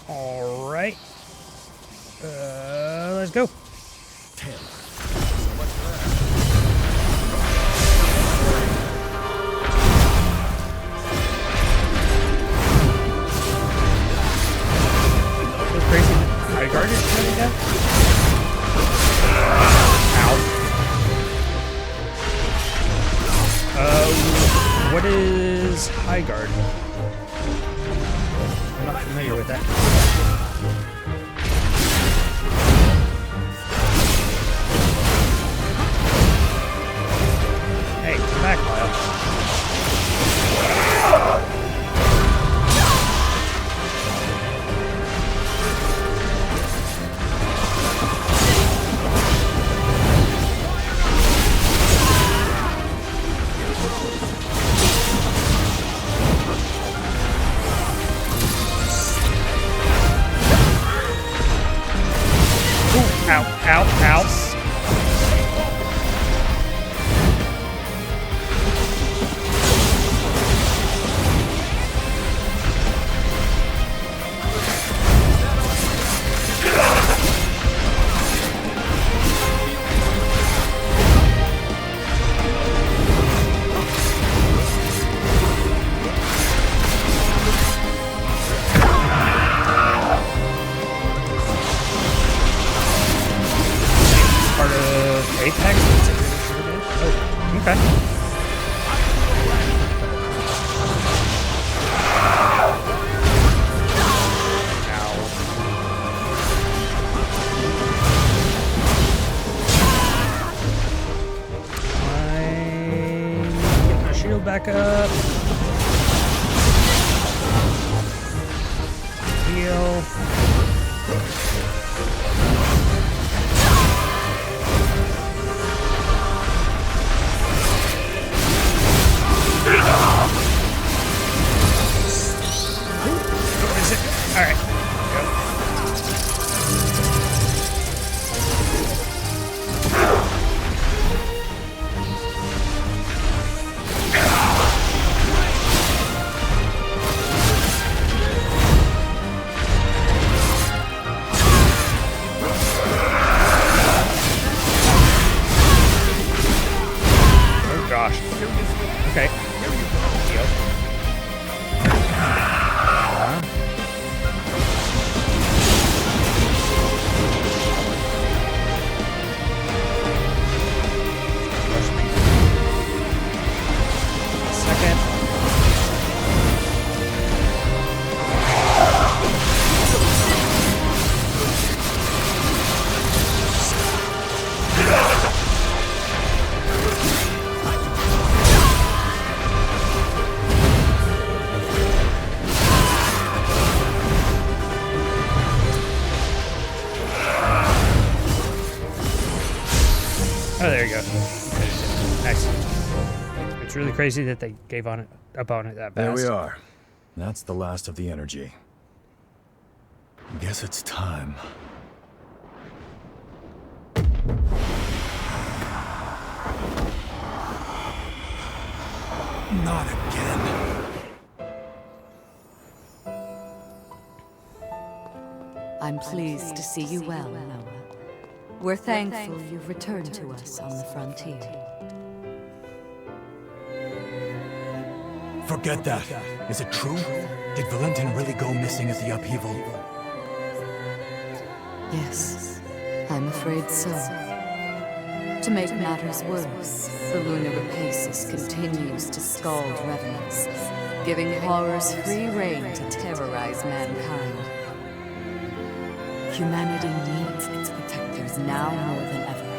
[SPEAKER 1] All right. Let's go.
[SPEAKER 2] Damn. So much for that.
[SPEAKER 1] So crazy. High guard is coming down. Ow. What is high guard? I'm not familiar with that. Hey, come back, Lyle. Ow, ow, ow. Part of Apex? Oh, okay. Get my shield back up. Heal. What is it? All right. Go. really crazy that they gave on it about it that fast.
[SPEAKER 2] There we are. That's the last of the energy. Guess it's time. Not again.
[SPEAKER 8] I'm pleased to see you well, Noah. We're thankful you've returned to us on the frontier.
[SPEAKER 2] Forget that. Is it true? Did Valentin really go missing at the upheaval?
[SPEAKER 8] Yes, I'm afraid so. To make matters worse, the Luna Rapacis continues to scald revenants, giving horrors free rein to terrorize mankind. Humanity needs its protectors now more than ever.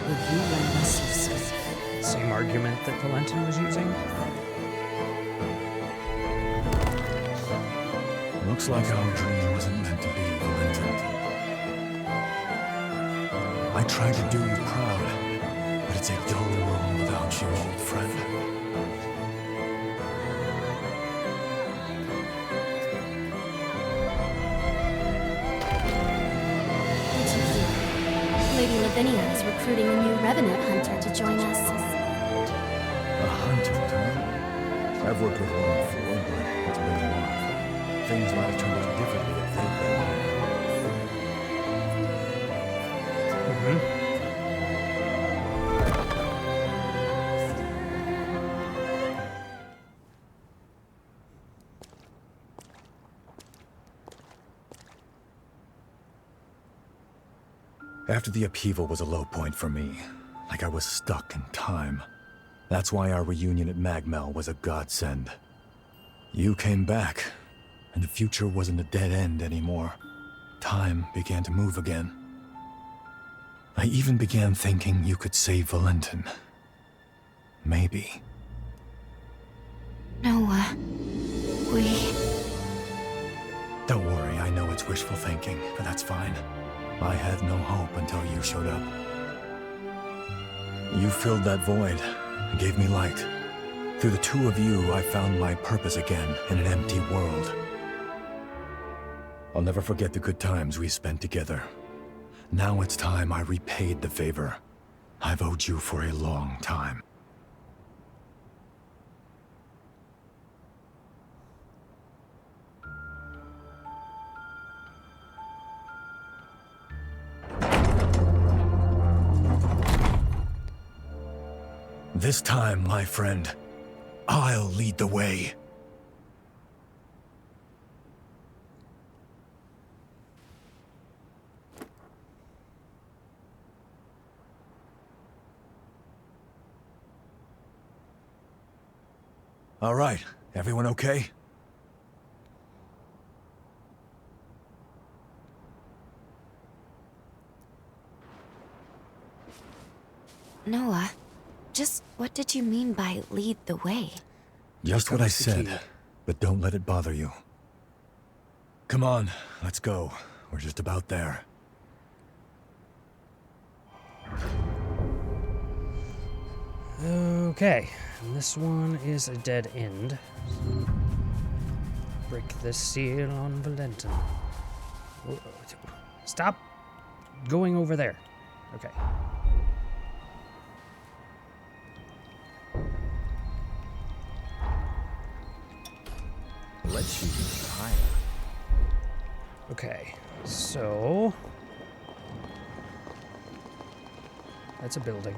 [SPEAKER 8] Will you lend us your strength?
[SPEAKER 1] Same argument that Valentin was using.
[SPEAKER 2] Looks like our dream wasn't meant to be, Valentin. I tried to do you proud, but it's a dull world without you, old friend.
[SPEAKER 3] Lady Lavinia is recruiting a new revenant hunter to join us.
[SPEAKER 2] A hunter, huh? I've worked with one before, but it's been a while. Things might have turned out differently if they'd been here. After the upheaval was a low point for me, like I was stuck in time. That's why our reunion at Magmel was a godsend. You came back, and the future wasn't a dead end anymore. Time began to move again. I even began thinking you could save Valentin. Maybe.
[SPEAKER 3] Noah, we...
[SPEAKER 2] Don't worry, I know it's wishful thinking, but that's fine. I had no hope until you showed up. You filled that void and gave me light. Through the two of you, I found my purpose again in an empty world. I'll never forget the good times we spent together. Now it's time I repaid the favor I've owed you for a long time. This time, my friend, I'll lead the way. All right, everyone okay?
[SPEAKER 3] Noah, just what did you mean by lead the way?
[SPEAKER 2] Just what I said, but don't let it bother you. Come on, let's go. We're just about there.
[SPEAKER 1] Okay, and this one is a dead end. Break the seal on Valentin. Stop going over there. Okay.
[SPEAKER 2] Let's use higher.
[SPEAKER 1] Okay, so that's a building.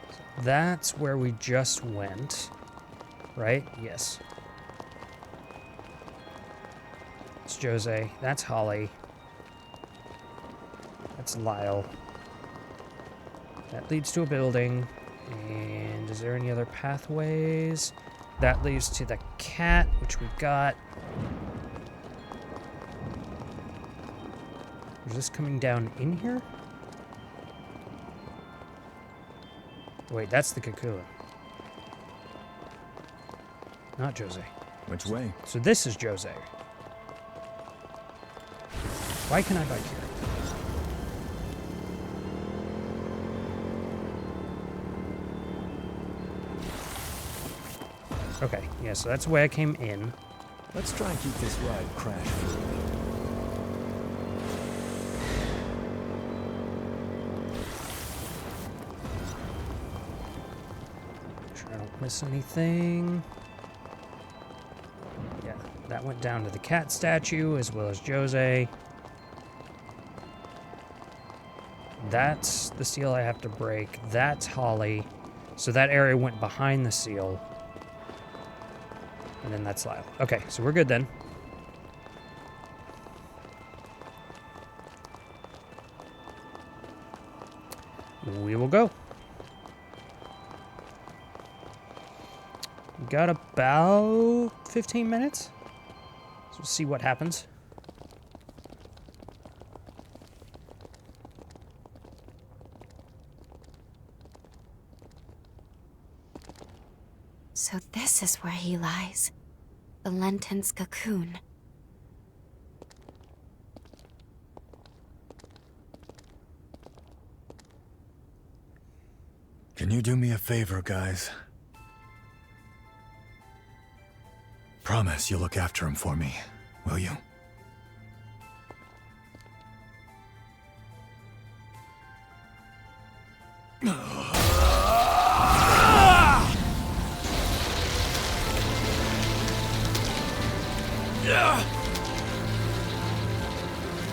[SPEAKER 1] So that's where we just went, right? Yes. It's Jose. That's Holly. That's Lyle. That leads to a building. And is there any other pathways? That leads to the cat, which we got. Is this coming down in here? Wait, that's the cocoon. Not Jose.
[SPEAKER 2] Which way?
[SPEAKER 1] So this is Jose. Why can I bike here? Okay, yeah, so that's the way I came in.
[SPEAKER 2] Let's try and keep this ride crash-free.
[SPEAKER 1] Make sure I don't miss anything. Yeah, that went down to the cat statue as well as Jose. That's the seal I have to break. That's Holly. So that area went behind the seal. And then that's Lyle. Okay, so we're good then. We will go. Got about 15 minutes. So we'll see what happens.
[SPEAKER 3] So this is where he lies. The Lenton's cocoon.
[SPEAKER 2] Can you do me a favor, guys? Promise you'll look after him for me, will you?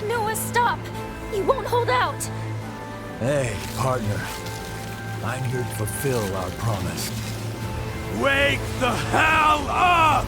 [SPEAKER 3] Noah, stop! He won't hold out!
[SPEAKER 2] Hey, partner. I'm here to fulfill our promise. Wake the hell up!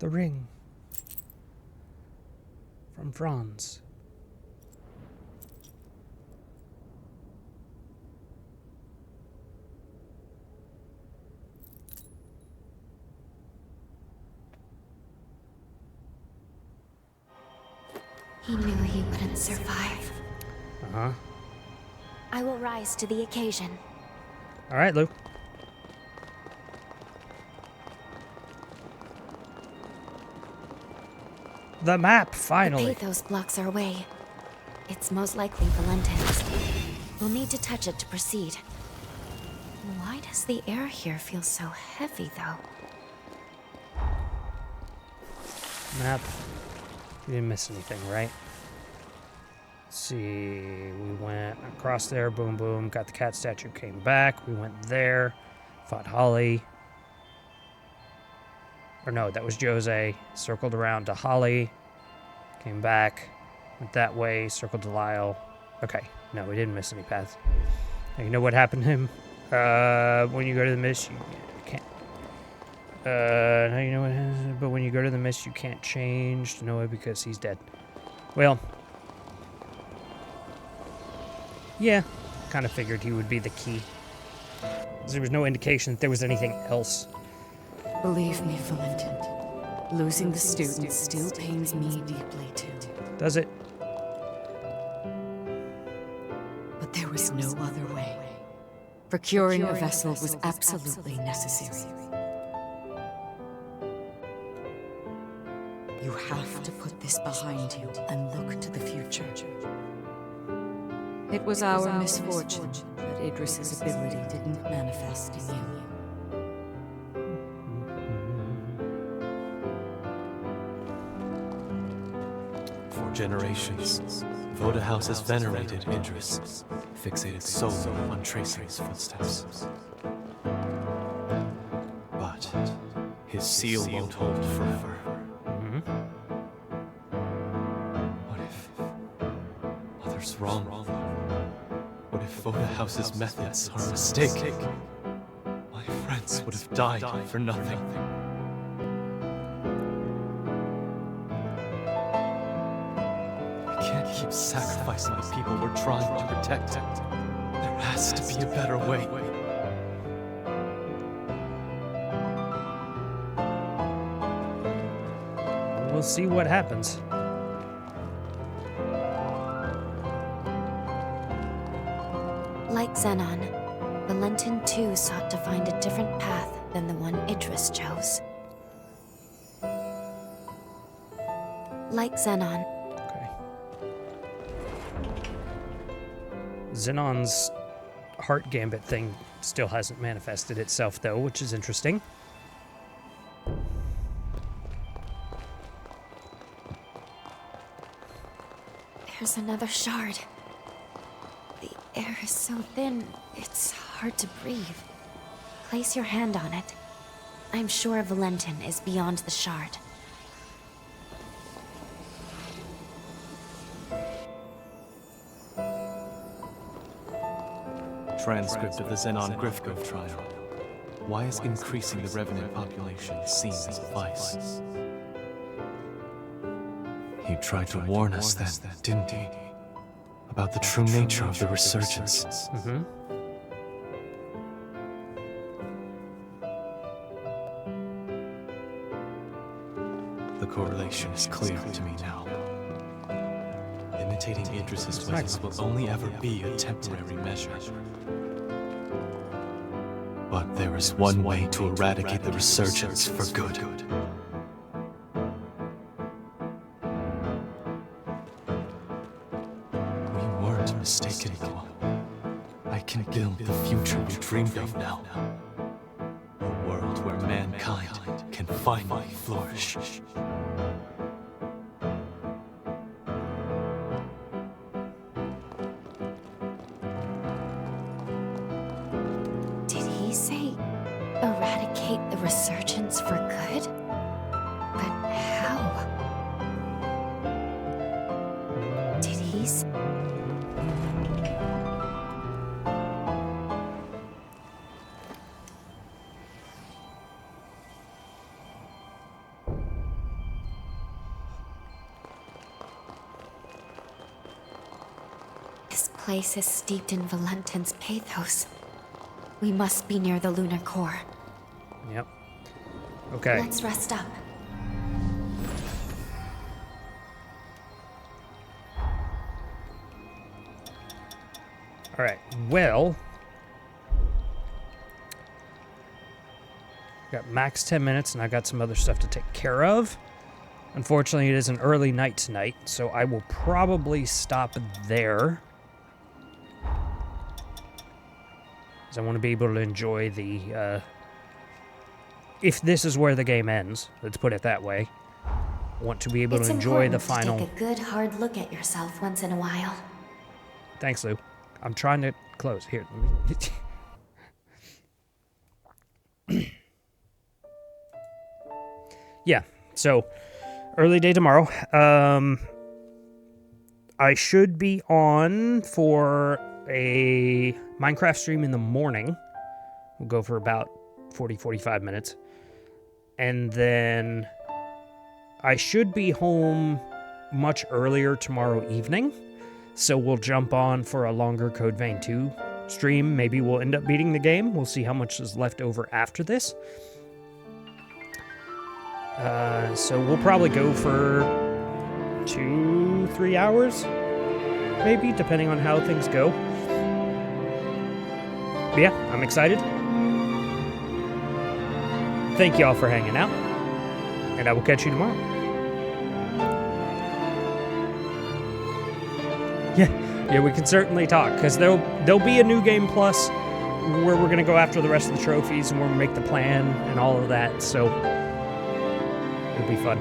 [SPEAKER 1] The ring. From Franz.
[SPEAKER 3] He knew he wouldn't survive.
[SPEAKER 1] Uh-huh.
[SPEAKER 3] I will rise to the occasion.
[SPEAKER 1] All right, Lou. The map, finally.
[SPEAKER 3] The pathos blocks our way. It's most likely Valentin's. We'll need to touch it to proceed. Why does the air here feel so heavy, though?
[SPEAKER 1] Map. We didn't miss anything, right? Let's see. We went across there, boom, boom. Got the cat statue, came back. We went there, fought Holly. Or no, that was Jose. Circled around to Holly. Came back. Went that way. Circled to Lyle. Okay. No, we didn't miss any paths. Now, you know what happened to him? When you go to the mist, you can't... now you know what happens, but when you go to the mist, you can't change to Noah because he's dead. Well... yeah. Kind of figured he would be the key. There was no indication that there was anything else.
[SPEAKER 8] Believe me, Valentin, losing the students still pains me deeply, too.
[SPEAKER 1] Does it?
[SPEAKER 8] But there was no other way. Procuring a vessel was absolutely necessary. You have to put this behind you and look to the future. It was our misfortune that Idris's ability didn't manifest in you.
[SPEAKER 7] generations, Voda House has venerated Idris, fixated solely on tracing his footsteps. But his seal won't hold forever. What if others wrong? What if Voda House's methods are a mistake? My friends would have died for nothing. I can't keep sacrificing the people we're trying to protect. There has to be a better way.
[SPEAKER 1] We'll see what happens.
[SPEAKER 3] Like Xenon, Valentin too sought to find a different path than the one Idris chose. Like Xenon,
[SPEAKER 1] Okay. Xenon's heart gambit thing still hasn't manifested itself, though, which is interesting.
[SPEAKER 3] there's another shard. The air is so thin, it's hard to breathe. Place your hand on it. I'm sure Valentin is beyond the shard.
[SPEAKER 7] Transcript of the Xenon Grifko trial. Why is increasing the Revenant population seen as a vice? He tried to warn us then, didn't he? About the true nature of the Resurgence.
[SPEAKER 1] Mm-hmm.
[SPEAKER 7] The correlation is clear to me now. Imitating Idris's ways will only ever be a temporary measure. But there is one way to eradicate the Resurgence for good. We weren't mistaken, Noah. I can build the future we dreamed of now. A world where mankind can finally flourish.
[SPEAKER 3] Did he say eradicate the Resurgence for good? But how? Did he s- This place is steeped in Valentin's pathos. We must be near the lunar core.
[SPEAKER 1] Yep. Okay.
[SPEAKER 3] Let's rest up.
[SPEAKER 1] All right. Well, got max 10 minutes, and I got some other stuff to take care of. Unfortunately, it is an early night tonight, so I will probably stop there. I want to be able to enjoy the, if this is where the game ends, let's put it that way, I want to be able to enjoy the final...
[SPEAKER 3] It's important to take a good hard look at yourself once in a while.
[SPEAKER 1] Thanks, Lou. I'm trying to close. Here, let me... Yeah, so, early day tomorrow. I should be on for a Minecraft stream in the morning. We'll go for about 40-45 minutes. And then I should be home much earlier tomorrow evening. So we'll jump on for a longer Code Vein 2 stream. Maybe we'll end up beating the game. We'll see how much is left over after this. So we'll probably go for 2-3 hours. Maybe, depending on how things go. But yeah, I'm excited. Thank y'all for hanging out, and I will catch you tomorrow. Yeah, we can certainly talk, because there'll be a new game plus where we're gonna go after the rest of the trophies and we'll make the plan and all of that. So it'll be fun.